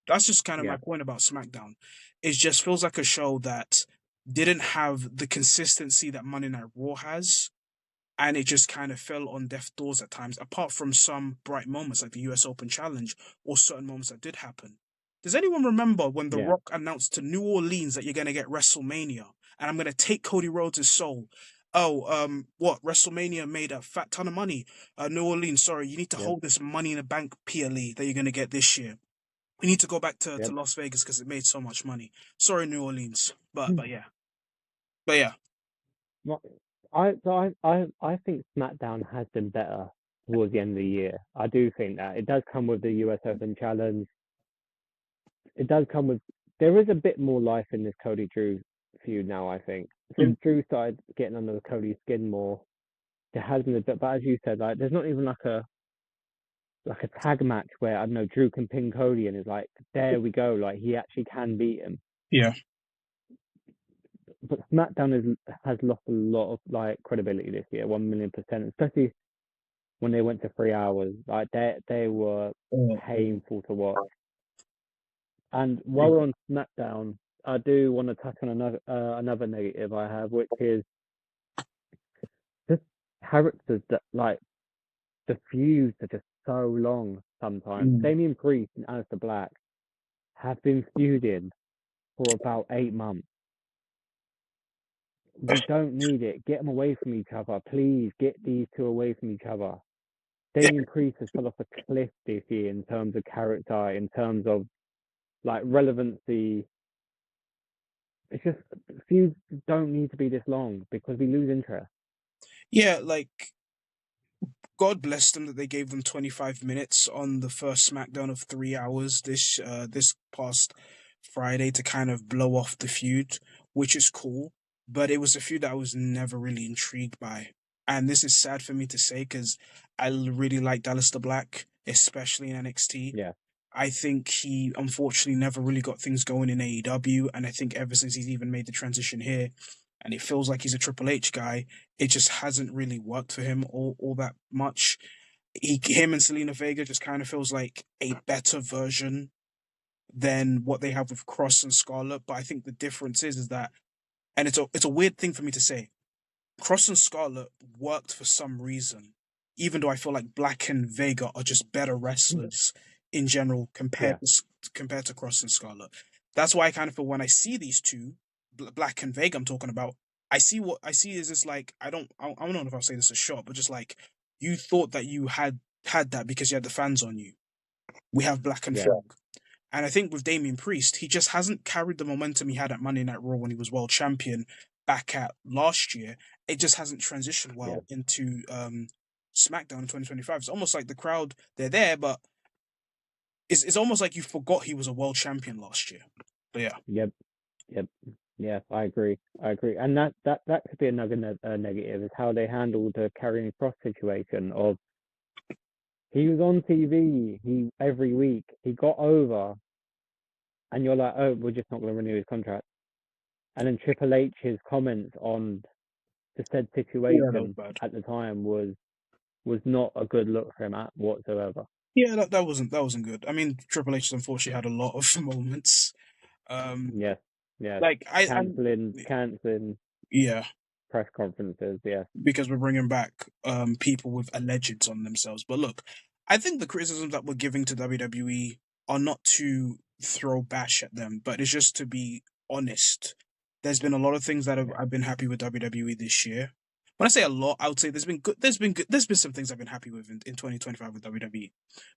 That's just kind of my yeah, point about SmackDown. It just feels like a show that didn't have the consistency that Monday Night Raw has, and it just kind of fell on deaf doors at times, apart from some bright moments like the US Open Challenge or certain moments that did happen. Does anyone remember when The yeah, Rock announced to New Orleans that you're going to get WrestleMania and I'm going to take Cody Rhodes' soul? Oh, what? WrestleMania made a fat ton of money. New Orleans, sorry, you need to yep, hold this money in the bank PLE that you're going to get this year. We need to go back to yep. Las Vegas because it made so much money. Sorry, New Orleans, but Hmm. but yeah, but yeah. Well, I think SmackDown has been better towards the end of the year. I do think that it does come with the US Open Challenge. It does come with there is a bit more life in this Cody Drew feud now. I think Mm, since Drew started getting under Cody's skin more, there has been a bit. But as you said, like there's not even like a tag match where I don't know Drew can pin Cody and is like, there we go, like he actually can beat him. yeah, But has lost a lot of like credibility this year, 1,000,000%, especially when they went to 3 hours. Like they were oh, oh, painful to watch. And while yeah, we're on SmackDown, I do want to touch on another negative I have, which is just characters that like the feuds are just so long sometimes. mm, Damian Priest and Aleister Black have been feuding for about 8 months. We don't need it. Get them away from each other. Please get these two away from each other. yeah. Damian Priest has fell off a cliff this year in terms of character, in terms of like relevancy. It's just feuds don't need to be this long because we lose interest. Yeah, like God bless them that they gave them 25 minutes on the first SmackDown of 3 hours this past Friday to kind of blow off the feud, which is cool. But it was a feud that I was never really intrigued by, and this is sad for me to say because really liked Aleister Black, especially in NXT. Yeah, I think he unfortunately never really got things going in AEW, and I think ever since he's even made the transition here, and it feels like he's a Triple H guy, it just hasn't really worked for him all that much. Him and Selena Vega just kind of feels like a better version than what they have with Cross and Scarlett. But I think the difference is that, and it's a weird thing for me to say, Cross and Scarlett worked for some reason, even though I feel like Black and Vega are just better wrestlers in general yeah, compared to Cross and Scarlett. That's why I kind of feel when I see these two, Black and Vega, I'm talking about. I see what I see is this like I don't know if I'll say this a shot, but just like you thought that you had that because you had the fans on you. We have Black and yeah, Fog. And I think with Damian Priest, he just hasn't carried the momentum he had at Monday Night Raw when he was world champion back at last year. It just hasn't transitioned yeah, well into SmackDown in 2025. It's almost like the crowd, they're there, but it's almost like you forgot he was a world champion last year. But yeah. yep, yep. Yes, I agree. I agree. And that could be another negative is how they handled the carrying cross situation of he was on TV he every week. He got over and you're like, oh, we're just not going to renew his contract. And then Triple H's comments on the said Yeah, that was situation bad. at the time was not a good look for him at whatsoever. Yeah, that wasn't good. I mean, Triple H unfortunately had a lot of moments. Um, Yes, yes. like Canceling yeah, press conferences. Yes, because we're bringing back people with allegeds on themselves. But look, I think the criticisms that we're giving to WWE are not to throw bash at them, but it's just to be honest. There's been a lot of things that yes, I've been happy with WWE this year. When I say a lot, I would say there's been good. There's been good. There's been some things I've been happy with in 2025 with WWE,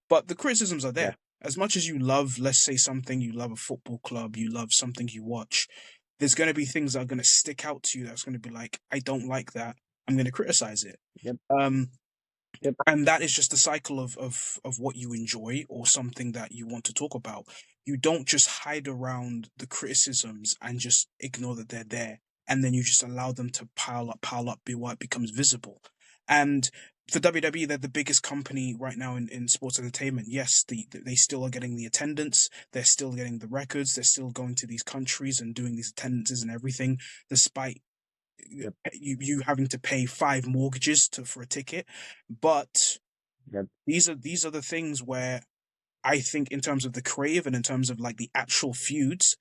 but the criticisms are yes, there. As much as you love, let's say something, you love a football club, you love something you watch, there's going to be things that are going to stick out to you that's going to be like, I don't like that. I'm going to criticize it. yep, Um, yep, and that is just the cycle of what you enjoy or something that you want to talk about. You don't just hide around the criticisms and just ignore that they're there, and then you just allow them to pile up, be what it becomes visible. And for WWE, they're the biggest company right now in sports entertainment. Yes, they still are getting the attendance, they're still getting the records, they're still going to these countries and doing these attendances and everything, despite yep, you having to pay five mortgages for a ticket. But yep. these are the things where I think in terms of the crave and in terms of like the actual feuds,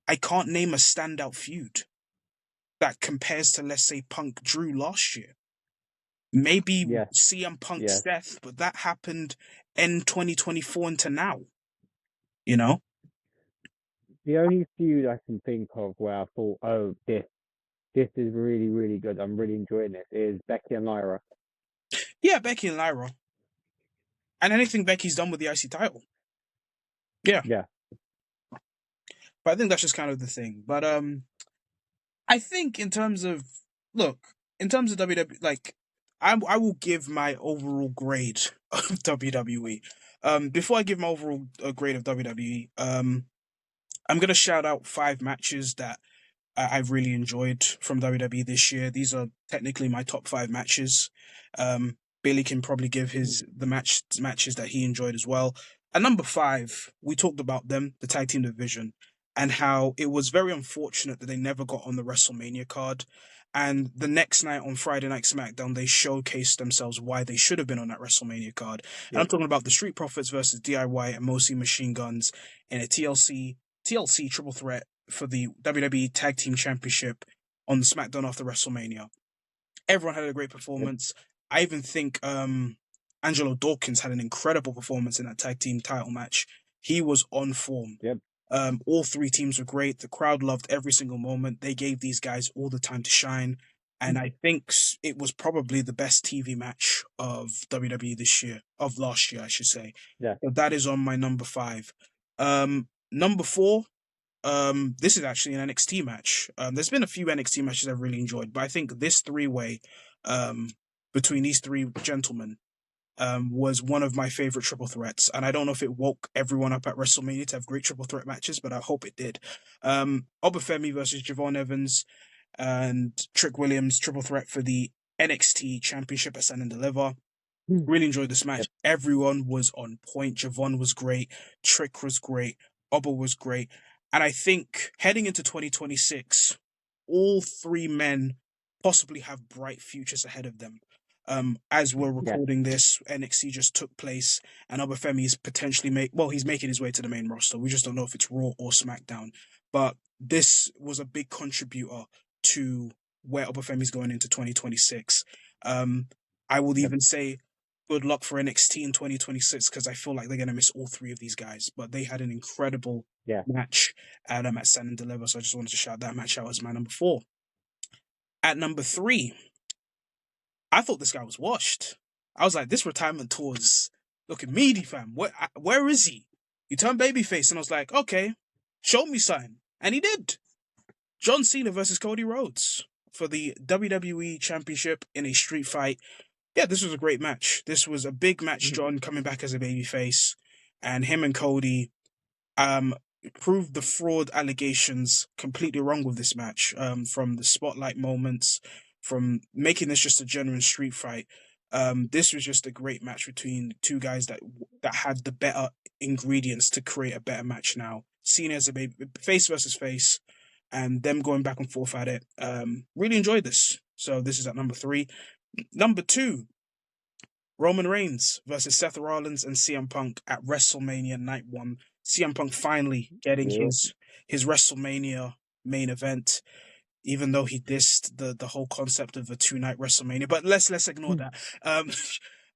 I can't name a standout feud that compares to, let's say, Punk Drew last year. Maybe Yes, CM Punk's yes. death, but that happened in 2024 into now, you know? The only feud I can think of where I thought, oh, this is really, really good. I'm really enjoying this. Is Becky and Lyra. Yeah, Becky and Lyra. And anything Becky's done with the IC title. Yeah. Yeah, But I think that's just kind of the thing. But I think in terms of look, in terms of WWE, like I will give my overall grade of WWE. Before I give my overall grade of WWE, I'm gonna shout out five matches that I've really enjoyed from WWE this year. These are technically my top five matches. Billy can probably give his the matches that he enjoyed as well. At number five, we talked about them, the tag team division, and how it was very unfortunate that they never got on the WrestleMania card. And the next night on Friday Night SmackDown, they showcased themselves why they should have been on that WrestleMania card. And I'm yep, talking about the Street Profits versus DIY and Mosi Machine Guns in a TLC triple threat for the WWE Tag Team Championship on the SmackDown after WrestleMania. Everyone had a great yep, performance. I even think Angelo Dawkins had an incredible performance in that tag team title match. He was on form. yep, All three teams were great. The crowd loved every single moment. They gave these guys all the time to shine. And I think it was probably the best TV match of WWE this year, of last year, I should say. yeah, So that is on my number five. Number four, this is actually an NXT match. There's been a few NXT matches I've really enjoyed, but I think this three-way um, between these three gentlemen was one of my favorite triple threats. And I don't know if it woke everyone up at WrestleMania to have great triple threat matches, but I hope it did. Obafemi versus Javon Evans and Trick Williams triple threat for the NXT Championship at Stand and Deliver. Really enjoyed this yep, match. Everyone was on point. Javon was great. Trick was great. Obba was great. And I think heading into 2026, all three men possibly have bright futures ahead of them. As we're yeah, recording this, NXT just took place, and Obafemi is potentially he's making his way to the main roster. We just don't know if it's Raw or SmackDown. But this was a big contributor to where Obafemi's going into 2026. Um, I would yep, even say good luck for NXT in 2026 because I feel like they're going to miss all three of these guys. But they had an incredible yeah. match at Stand and Deliver. So I just wanted to shout that match out as my number four. At number three, I thought this guy was washed. I was like, this retirement tour is looking meaty, fam. Where is he? He turned babyface, and I was like, okay, show me sign. And he did. John Cena versus Cody Rhodes for the WWE Championship in a street fight. Yeah, this was a great match. This was a big match. John coming back as a babyface, and him and Cody. Um, proved the fraud allegations completely wrong with this match. From the spotlight moments, from making this just a genuine street fight. This was just a great match between two guys that had the better ingredients to create a better match. Now, seen as a face versus face, and them going back and forth at it. Really enjoyed this. So this is at number three. Number two, Roman Reigns versus Seth Rollins and CM Punk at WrestleMania Night One. CM Punk finally getting Yeah. his WrestleMania main event, even though he dissed the whole concept of a 2 night WrestleMania. But let's ignore that. Um,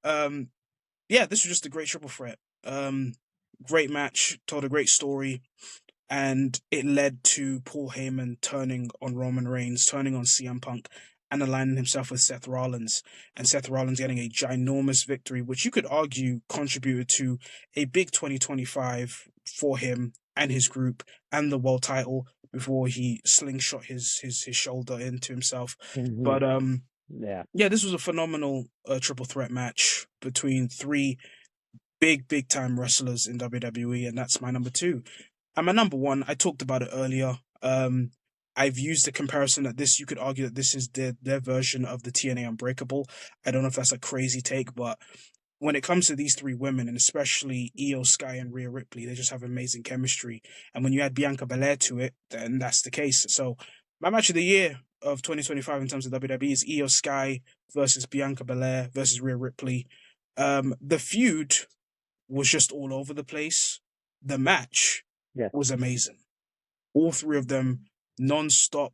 um, yeah, this was just a great triple threat. Great match, told a great story, and it led to Paul Heyman turning on Roman Reigns, turning on CM Punk, and aligning himself with Seth Rollins, and Seth Rollins getting a ginormous victory, which you could argue contributed to a big 2025 for him and his group and the world title before he slingshot his shoulder into himself. But Yeah. yeah, this was a phenomenal triple threat match between three big time wrestlers in WWE, and that's my number two. And my number one, I talked about it earlier. I've used the comparison that this, you could argue that this is their version of the TNA Unbreakable. I don't know if that's a crazy take, but when it comes to these three women, and especially Io Sky and Rhea Ripley, they just have amazing chemistry. And when you add Bianca Belair to it, then that's the case. So my match of the year of 2025 in terms of WWE is Io Sky versus Bianca Belair versus Rhea Ripley. The feud was just all over the place. The match Yeah. was amazing. All three of them non-stop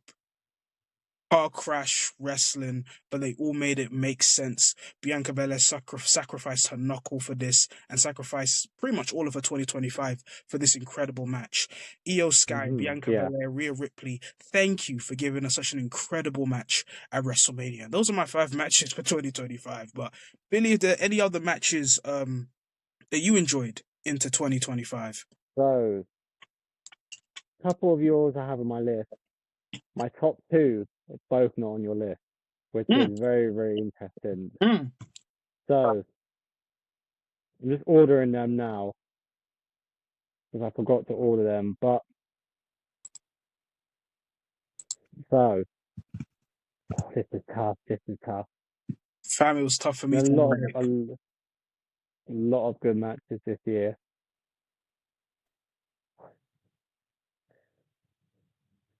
car crash wrestling, but they all made it make sense. Bianca Belair sacrificed her knuckle for this and sacrificed pretty much all of her 2025 for this incredible match. Io Sky, Bianca Yeah. Belair, Rhea Ripley, thank you for giving us such an incredible match at WrestleMania. Those are my 5 matches for 2025. But Billy, are there any other matches that you enjoyed into 2025? So, a couple of yours I have on my list. My top two are both not on your list, which Mm, is very, very interesting. mm. So, I'm just ordering them now because I forgot to order them. But so, this is tough. This is tough. Fam, it was tough for me There's to a lot of good matches this year.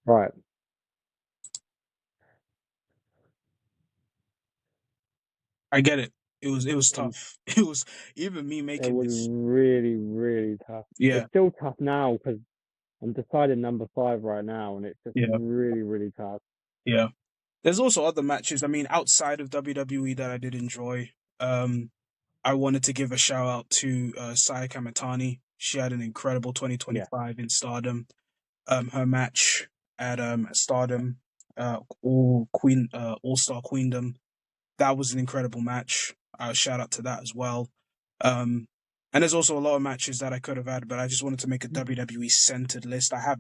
Right. I get it. It was Um, tough. It was even me it making was this. really, really tough. Yeah, It's still tough now because I'm deciding number five right now, and it's just yeah, really, really tough. yeah. There's also other matches. I mean, outside of WWE that I did enjoy. I wanted to give a shout out to Saya Kamitani. She had an incredible Yeah. 2025 in Stardom. Her match at Stardom, All Star Queendom, that was an incredible match. Shout out to that as well. Um, and there's also a lot of matches that I could have had, but I just wanted to make a WWE centered list. I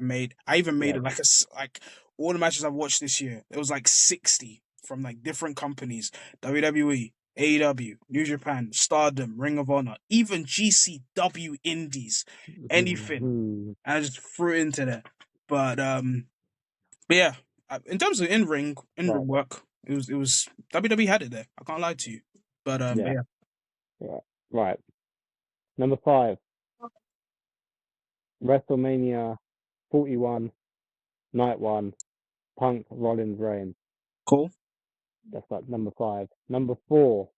even made Yeah. it like like all the matches I've watched this year. It was like 60 from like different companies: WWE, AEW, New Japan, Stardom, Ring of Honor, even GCW Indies, anything. And I just threw it into there. But but yeah, in terms of in ring Right. work, it was WWE had it there. I can't lie to you. But Yeah. yeah, Right. Right. Number five, WrestleMania 41, Night One, Punk Rollins Reigns. cool. That's like number five. Number four,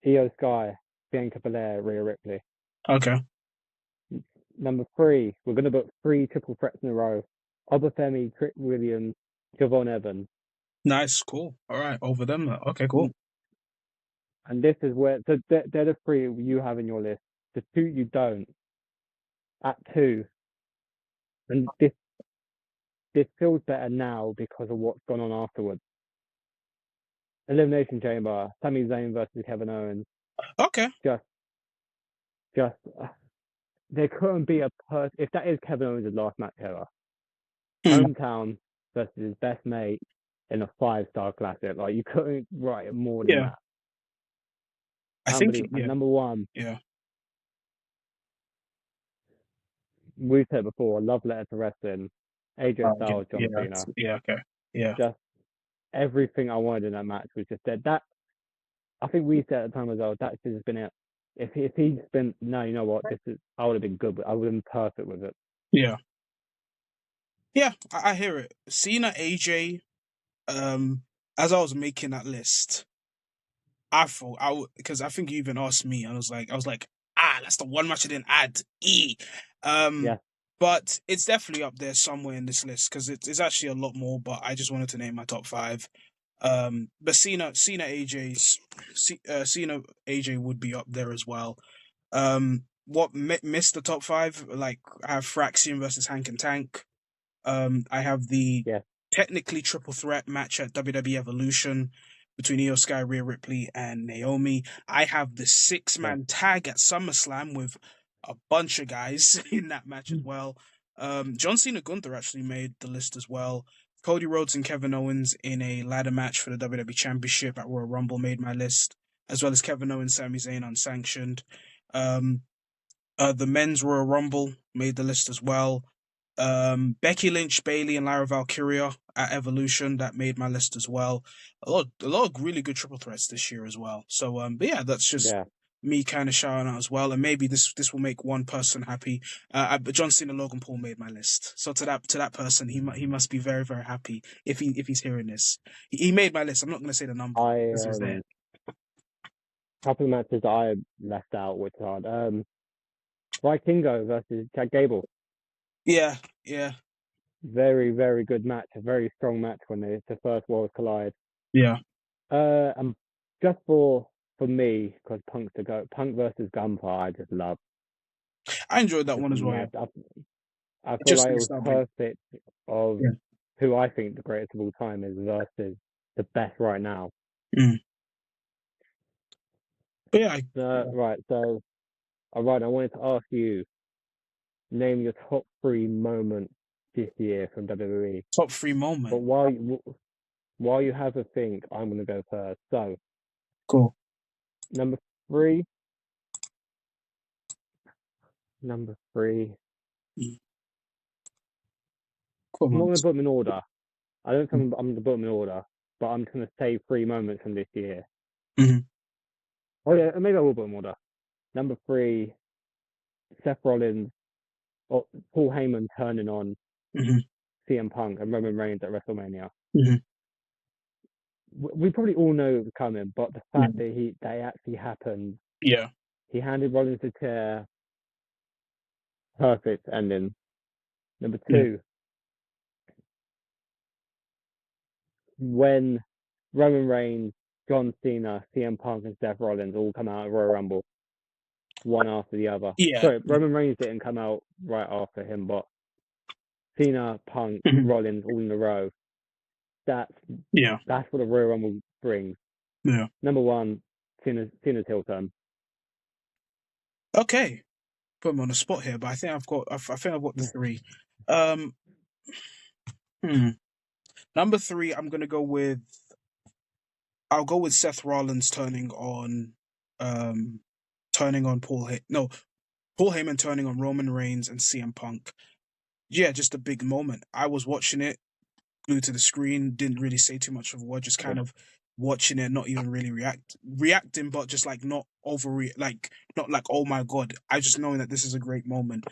Io Sky, Bianca Belair, Rhea Ripley. Okay, Number three, we're gonna book three triple threats in a row. Obafemi, Trick Williams, Javon Evans. nice, cool. All right, over them. Okay, cool. And this is where so they're the three you have in your list. The two you don't at two, and this feels better now because of what's gone on afterwards. Elimination Chamber, Sami Zayn versus Kevin Owens. Okay. Just, just there couldn't be a person if that is Kevin Owens' last match ever. Hmm. Hometown versus his best mate in a 5-star classic. Like you couldn't write it more than Yeah, that. I think Unbelievable. And yeah, number one, yeah. we said before, love letter to wrestling, AJ Yeah, Styles, yeah, John Cena. yeah. Okay, yeah, Just everything I wanted in that match was just there. That I think we said at the time as well. That should have been it. If he'd been no, you know what? This is I would have been good. I would have been perfect with it. yeah, yeah. I hear it. Cena, AJ. As I was making that list, I thought I would because I think you even asked me, and I was like, that's the one match I didn't add. Um, Yeah, but it's definitely up there somewhere in this list because it's actually a lot more. But I just wanted to name my top five. But Cena AJ would be up there as well. What missed the top five? Like I have Fraxian versus Hank and Tank. I have the yeah, technically triple threat match at WWE Evolution between Io Sky, Rhea Ripley, and Naomi. I have the six yeah, man tag at SummerSlam with a bunch of guys in that match as well. John Cena Gunther actually made the list as well. Cody Rhodes and Kevin Owens in a ladder match for the WWE Championship at Royal Rumble made my list, as well as Kevin Owens, Sami Zayn unsanctioned. Um, the men's Royal Rumble made the list as well. Becky Lynch, Bailey, and Lyra Valkyria at Evolution that made my list as well. A lot of really good triple threats this year as well. So, but yeah, that's just yeah. me kind of shouting out as well, and maybe this will make one person happy. But John Cena, Logan Paul made my list. So to that person, he must be very very happy if he's hearing this. He made my list. I'm not going to say the number I because he's there. couple of matches that I left out, which are Vikingo versus Chad Gable. Yeah, yeah, Very, very good match. A very strong match when the first worlds collide. yeah. And just for me, because Punk's to go, Punk versus Gunpowder, I just love. I enjoyed that Just one as well. Yeah, mad. I feel like it interesting was style break. perfect of Yeah. who I think the greatest of all time is versus the best right now. Mm. But yeah, yeah. Right, so all right, I wanted to ask you, name your top three moments this year from WWE. Top three But moment. while you have a think, I'm gonna go first. So Cool. number three, number three. Mm. Cool I'm not gonna moments. put them in order. I don't think I'm gonna put them in order, but I'm just gonna say three moments from this year. Mm-hmm. Oh yeah, maybe I will put them in order. Number three, Seth Rollins or Paul Heyman turning on Mm-hmm. CM Punk and Roman Reigns at WrestleMania. Mm-hmm. We probably all know it was coming, but the Yeah. fact that they actually happened, Yeah. he handed Rollins the chair, perfect ending. Number Yeah. two, when Roman Reigns, John Cena, CM Punk, and Seth Rollins all come out of Royal Rumble, one after the other. Yeah. Sorry, Roman Reigns didn't come out right after him, but Cena, Punk, Mm-hmm. Rollins all in a row. That's Yeah. that's what a Royal Rumble brings. Yeah. Number one, Cena's heel turn. Okay. Put me on the spot here, but I think I think I've got the three. Um. Hmm. Number three, I'm gonna go with. I'll go with Seth Rollins turning on Paul Heyman turning on Roman Reigns and CM Punk. Yeah, just a big moment. I was watching it glued to the screen, didn't really say too much of a word, just kind of watching it, not even really reacting, but just like not like not like oh my god. I just knowing that this is a great moment.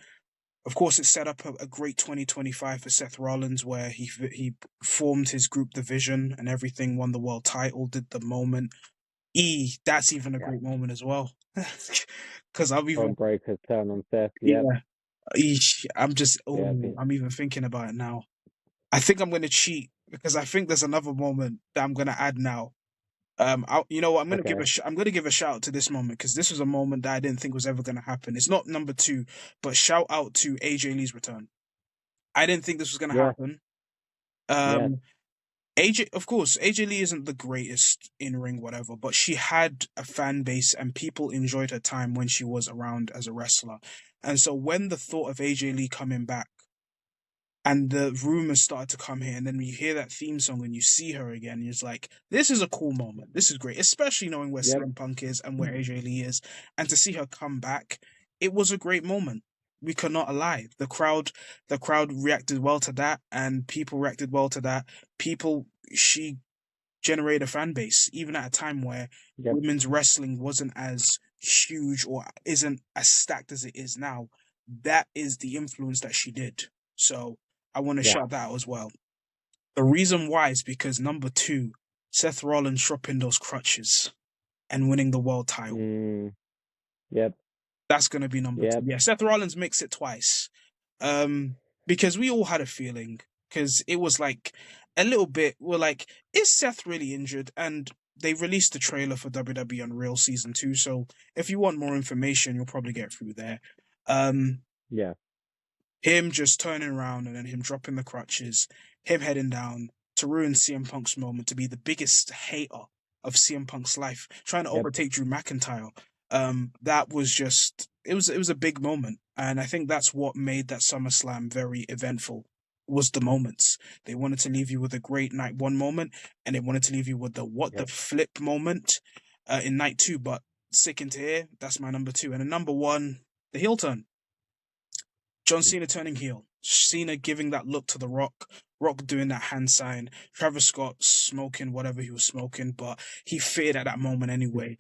Of course, it set up a great 2025 for Seth Rollins, where he formed his group division and everything, won the world title, did the moment. That's even a Yeah. great moment as well, because I'll be Bron Breaker's turn on Seth. Yep. yeah. I'm just Yeah. I'm even thinking about it now. I think I'm gonna cheat because I think there's another moment that I'm gonna add now. You know what? Okay. I'm gonna give a shout out to this moment because this was a moment that I didn't think was ever gonna happen. It's not number two, but shout out to AJ Lee's return. I didn't think this was gonna Yeah. happen. Yeah. Um, AJ, of course, AJ Lee isn't the greatest in ring, whatever, but she had a fan base and people enjoyed her time when she was around as a wrestler. And so when the thought of AJ Lee coming back and the rumors started to come here, and then you hear that theme song and you see her again, and it's like, this is a cool moment. This is great, especially knowing where Yep. CM Punk is and where AJ Lee is, and to see her come back, it was a great moment. we cannot lie. The crowd reacted well to that, and people reacted well to that. People, she generate a fan base, even at a time where Yep. women's wrestling wasn't as huge or isn't as stacked as it is now. That is the influence that she did. So I want to Yeah. shout that out as well. The reason why is because number two, Seth Rollins dropping those crutches and winning the world title. Mm, yep. That's going to be number two. Yep. Yeah, Seth Rollins makes it twice. Um, because we all had a feeling, because it was like a little bit, we're like, is Seth really injured? And they released the trailer for WWE Unreal Season 2, so if you want more information, you'll probably get through there. Um, Yeah. him just turning around and then him dropping the crutches, him heading down to ruin CM Punk's moment, to be the biggest hater of CM Punk's life, trying to Yep. overtake Drew McIntyre. That was just it was a big moment, and I think that's what made that SummerSlam very eventful. Was the moments they wanted to leave you with a great night one moment, and they wanted to leave you with the what the Yep. flip moment in night two. But sticking to here, that's my number two, and a number one, the heel turn. John Mm, Cena turning heel. Cena giving that look to The Rock. Rock doing that hand sign. Travis Scott smoking whatever he was smoking, but he feared at that moment mm, anyway.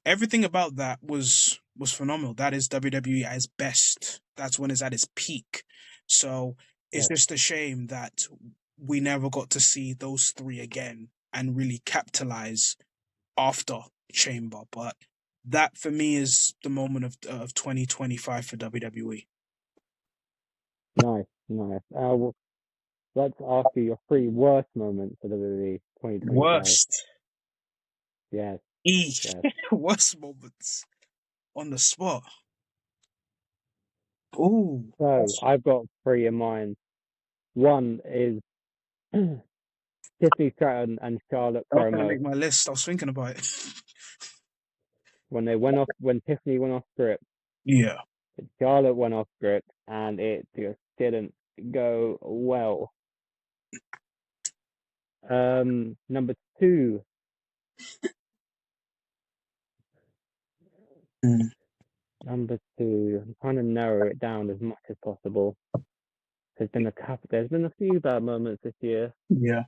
Everything about that was phenomenal. That is WWE at its best. That's when it's at its peak. So it's yep. just a shame that we never got to see those three again and really capitalize after Chamber. But that for me is the moment of 2025 for WWE. Nice. Nice. Well, let's ask you your three worst moments of the 2025. Worst. Yes. E. Yes. Worst moments on the spot. Oh, So I've got three in mind. One is Tiffany Stratton and Charlotte that was gonna promo make my list. I was thinking about it. when Tiffany went off script, Yeah. Charlotte went off script, and it just didn't go well. Number two, Mm. number two. I'm trying to narrow it down as much as possible. There's been a few bad moments this year. Yeah.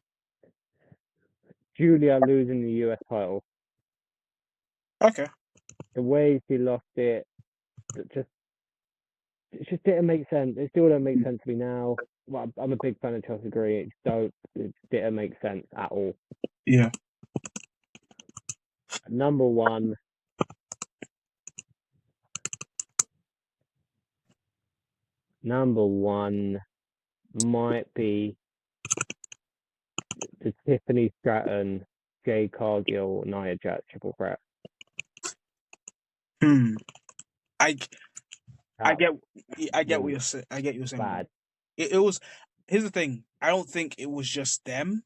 Julia losing the US title, Okay. the way she lost it, just it just didn't make sense. It still don't make sense to me now. Well, I'm a big fan of Chelsea Green. It didn't make sense at all. Yeah. Number one, number one might be the Tiffany Stratton, Jay Cargill, Nia Jax triple threat. Hmm. I I That get I get what was you're saying. I get what you're saying with that. bad. It was. Here's the thing. I don't think it was just them.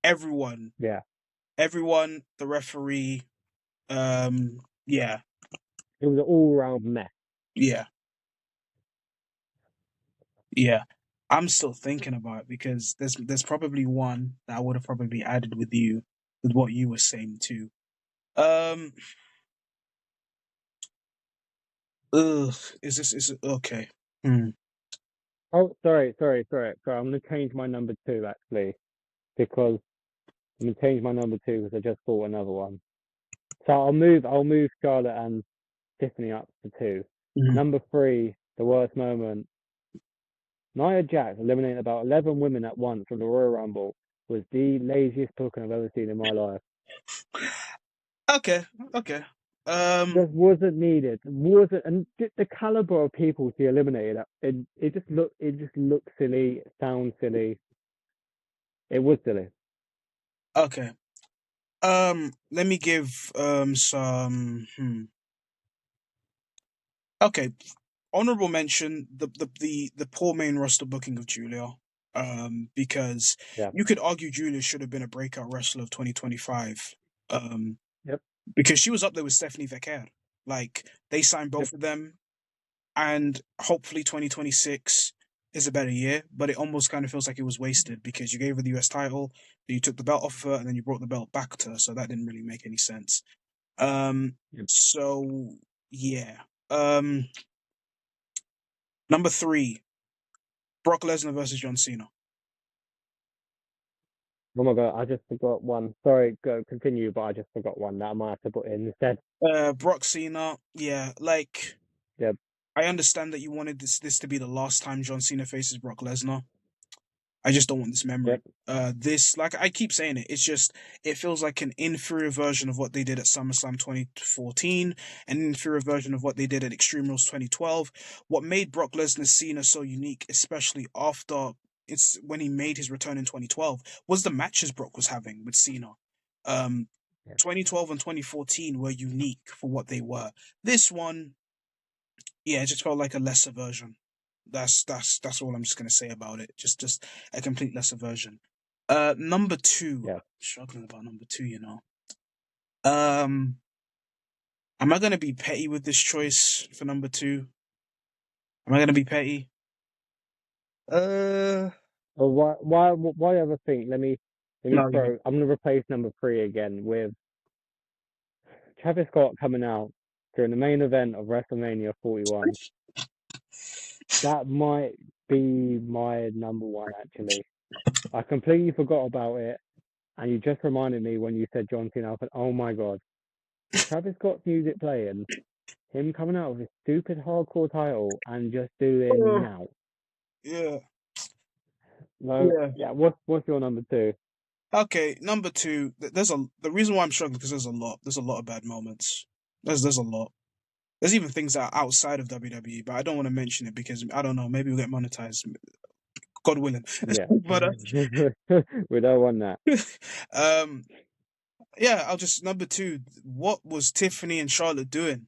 Everyone. Yeah, Everyone. The referee. Yeah. it was an all-round mess. Yeah. Yeah. I'm still thinking about it because there's probably one that I would have probably added with you with what you were saying too. Um. Ugh. Is it okay? Hmm. Oh, sorry. I'm gonna change my number two actually because I'm gonna change my number two because I just thought another one. So I'll move Charlotte and Tiffany up to two. Mhm. Number three, the worst moment. Nia Jax eliminating about 11 women at once from the Royal Rumble was the laziest booking I've ever seen in my life. Okay. Okay. Um. Just wasn't needed. Wasn't, and the caliber of people she eliminated, it just looked silly, it sounds silly. It was silly. Okay. Let me give some. Okay. Honorable mention the poor main roster booking of Julia. Because Yeah. you could argue Julia should have been a breakout wrestler of 2025. Um, Yep. because she was up there with Stephanie Vecher. Like they signed Yep. both of them, and hopefully 2026 is a better year. But it almost kind of feels like it was wasted because you gave her the US title, then you took the belt off of her, and then you brought the belt back to her. So that didn't really make any sense. Um, Yep. so yeah. Um, Number three, Brock Lesnar versus John Cena. Oh my god, I just forgot one. Sorry, go continue, but I just forgot one that I might have to put in instead. Brock Cena, yeah, like Yep, I understand that you wanted this to be the last time John Cena faces Brock Lesnar. I just don't want this memory. yep, This, like I keep saying it, it's just it feels like an inferior version of what they did at SummerSlam 2014, an inferior version of what they did at Extreme Rules 2012. What made Brock Lesnar Cena so unique, especially after it's when he made his return in 2012, was the matches Brock was having with Cena. Um, yep, 2012 and 2014 were unique for what they were. This one, yeah, it just felt like a lesser version. That's all I'm just gonna say about it. Just a complete lesser version. Number two. I'm yep. struggling about number two, you know. Um, am I gonna be petty with this choice for number two? Am I gonna be petty? Uh, Well, why ever think? Let me no, you go. throw. I'm gonna replace number three again with Travis Scott coming out during the main event of WrestleMania 41. That might be my number one actually. I completely forgot about it, and you just reminded me when you said John Cena. I thought, oh my god, Travis Scott's music playing, him coming out with his stupid hardcore title and just doing Oh, now. yeah, No, yeah. yeah. What's your number two? Okay, number two. There's a the reason why I'm struggling because there's a lot. There's a lot of bad moments. There's a lot. There's even things that are outside of WWE, but I don't want to mention it because I don't know. Maybe we'll get monetized, God willing. Yeah, But we don't want that. um, yeah, I'll just number two. What was Tiffany and Charlotte doing?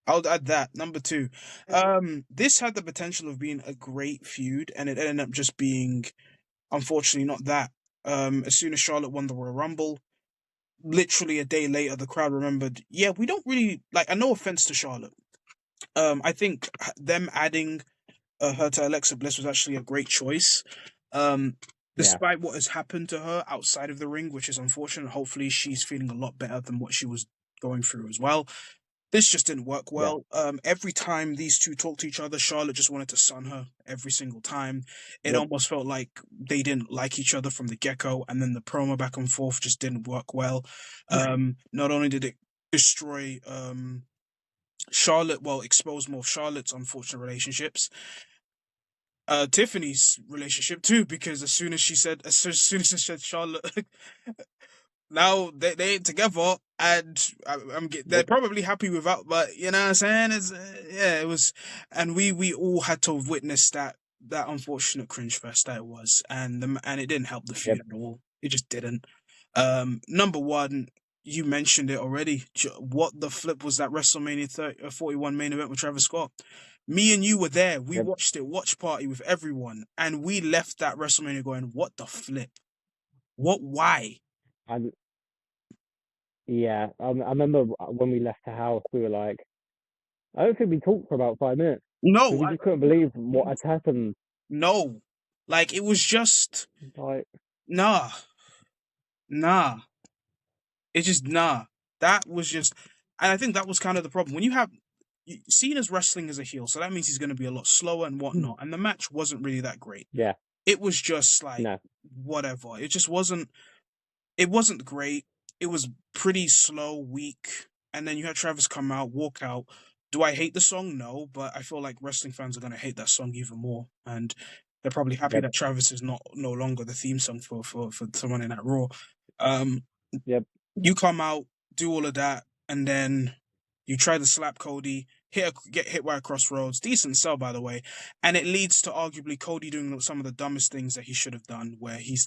I'll add that number two. This had the potential of being a great feud, and it ended up just being, unfortunately, not that. As soon as Charlotte won the Royal Rumble, literally a day later, the crowd remembered. Yeah, we don't really like. And no offense to Charlotte. I think them adding her to Alexa Bliss was actually a great choice. Um, Yeah, despite what has happened to her outside of the ring, which is unfortunate. Hopefully, she's feeling a lot better than what she was going through as well. This just didn't work yeah, well. Every time these two talked to each other, Charlotte just wanted to sun her every single time. It yep, almost felt like they didn't like each other from the get go, and then the promo back and forth just didn't work well. Not only did it destroy Charlotte, well, expose more of Charlotte's unfortunate relationships, Tiffany's relationship too, because as soon as she said Charlotte, now they ain't together, and they're yep, probably happy without. But you know what I'm saying? It's yeah, it was, and we all had to witness that unfortunate cringe fest that it was, and it didn't help the feud yep, at all. It just didn't. Number one, you mentioned it already. What the flip was that WrestleMania 41 main event with Travis Scott? Me and you were there. We yep. watched it, watch party with everyone, and we left that WrestleMania going, "What the flip? What? Why?" And yeah, I remember when we left the house, we were like, I don't think we talked for about 5 minutes because No, we just couldn't believe what had happened. no. Like it was just Like, nah, nah. It just nah. That was just, and I think that was kind of the problem when you have Cena's wrestling as a heel, so that means he's going to be a lot slower and whatnot. And the match wasn't really that great. yeah, It was just like no, whatever. It just wasn't. It wasn't great. It was pretty slow, weak. And then you had Travis come out, walk out. Do I hate the song? No, but I feel like wrestling fans are gonna hate that song even more. And they're probably happy yep, that Travis is not no longer the theme song for someone in that Raw. Um, yep, you come out, do all of that, and then you try to slap Cody, get hit by a crossroads. Decent sell, by the way, and it leads to arguably Cody doing some of the dumbest things that he should have done, where he's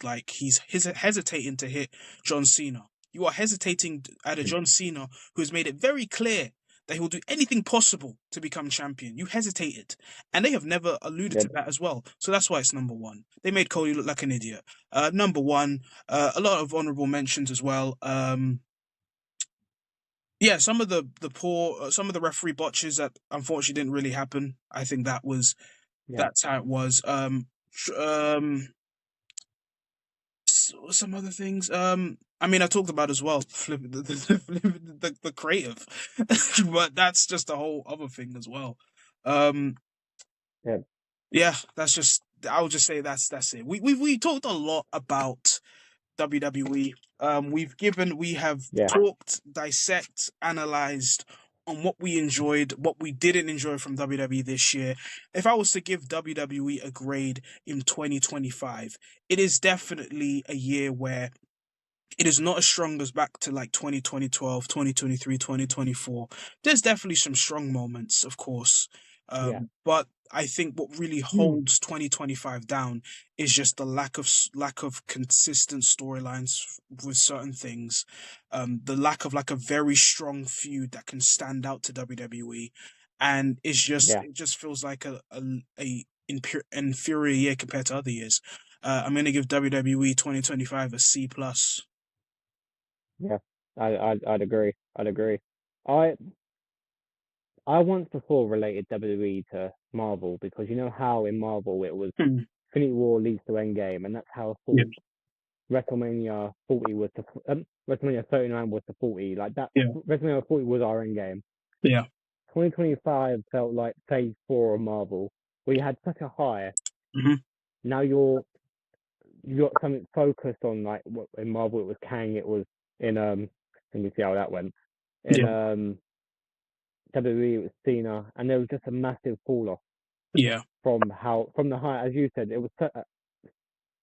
hesitating to hit John Cena. You are hesitating at a John Cena who has made it very clear that he will do anything possible to become champion. You hesitated, and they have never alluded to yep, that as well. So that's why it's number one. They made Cody look like an idiot. Number one, a lot of honorable mentions as well. Yeah, some of the poor, some of the referee botches that unfortunately didn't really happen. I think yeah, that's how it was. Some other things. I mean, I talked about as well, the creative, but that's just a whole other thing as well. Um, Yep. Yeah, that's just. I would just say that's it. We talked a lot about WWE. We have Yeah. talked, dissect, analyzed on what we enjoyed, what we didn't enjoy from WWE this year. If I was to give WWE a grade in 2025, it is definitely a year where it is not as strong as back to like 2012, 2023, 2024. There's definitely some strong moments, of course. Yeah. But I think what really Hmm. holds 2025 down is just the lack of consistent storylines with certain things, the lack of like a very strong feud that can stand out to WWE, and Yeah. it just feels like a inferior year compared to other years. I'm going to give WWE 2025 a C plus. Yeah. I'd agree. I'd agree. I I once before related WWE to Marvel because you know how in Marvel it was Hmm. Infinity War leads to Endgame, and that's how I Yeah, thought WrestleMania 40 was the WrestleMania 39 was the 40. Like that, yeah, WrestleMania 40 was our Endgame. yeah. 2025 felt like Phase 4 of Marvel, where you had such a high. Hmm. Now you got something focused on like what in Marvel it was Kang, it was in let me see how that went. In Yeah, WWE it was Cena, and there was just a massive fall off yeah, from the high, as you said, it was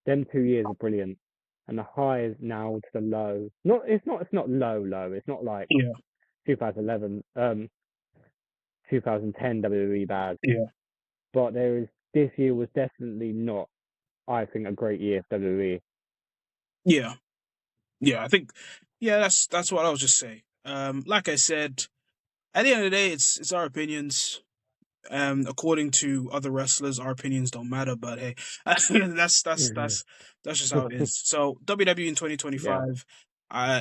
them 2 years are brilliant, and the high is now to the low. It's not low. It's not like yeah, 2011 2010 WWE bad, yeah, but this year was definitely not, I think, a great year for WWE. yeah, yeah. I think, yeah, that's what I was just saying. Like I said, at the end of the day, it's our opinions. According to other wrestlers, our opinions don't matter. But hey, that's just how it is. So WWE in Yeah, 2025,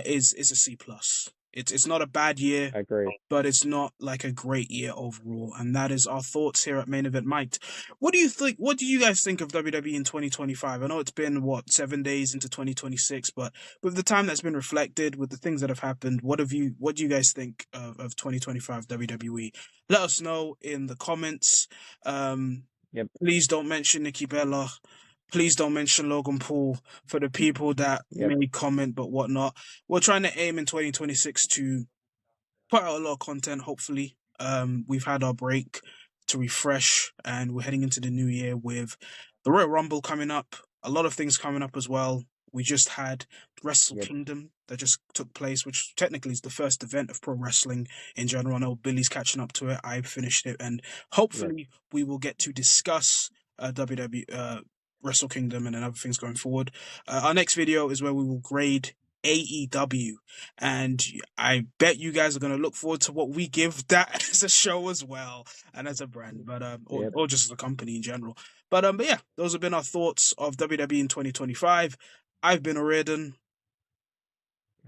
is a C plus. It's not a bad year, I agree. but it's not like a great year overall. And that is our thoughts here at Main Event Mike. What do you think? What do you guys think of WWE in 2025? I know it's been what 7 days into 2026, but with the time that's been reflected, with the things that have happened, what do you guys think of 2025 WWE? Let us know in the comments. Um, Yep, please don't mention Nikki Bella. Please don't mention Logan Paul for the people that yep, may comment, but whatnot. We're trying to aim in 2026 to put out a lot of content. Hopefully, we've had our break to refresh, and we're heading into the new year with the Royal Rumble coming up. A lot of things coming up as well. We just had Wrestle yep, Kingdom that just took place, which technically is the first event of pro wrestling in general. I know Billy's catching up to it. I finished it, and yep, hopefully we will get to discuss WWE Wrestle Kingdom and then other things going forward. Our next video is where we will grade AEW, and I bet you guys are going to look forward to what we give that as a show as well and as a brand, but yep. or just as a company in general. But yeah, those have been our thoughts of WWE in 2025. I've been Oriodan.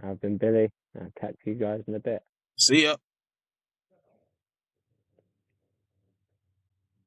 I've been Billy. I'll catch you guys in a bit. See ya.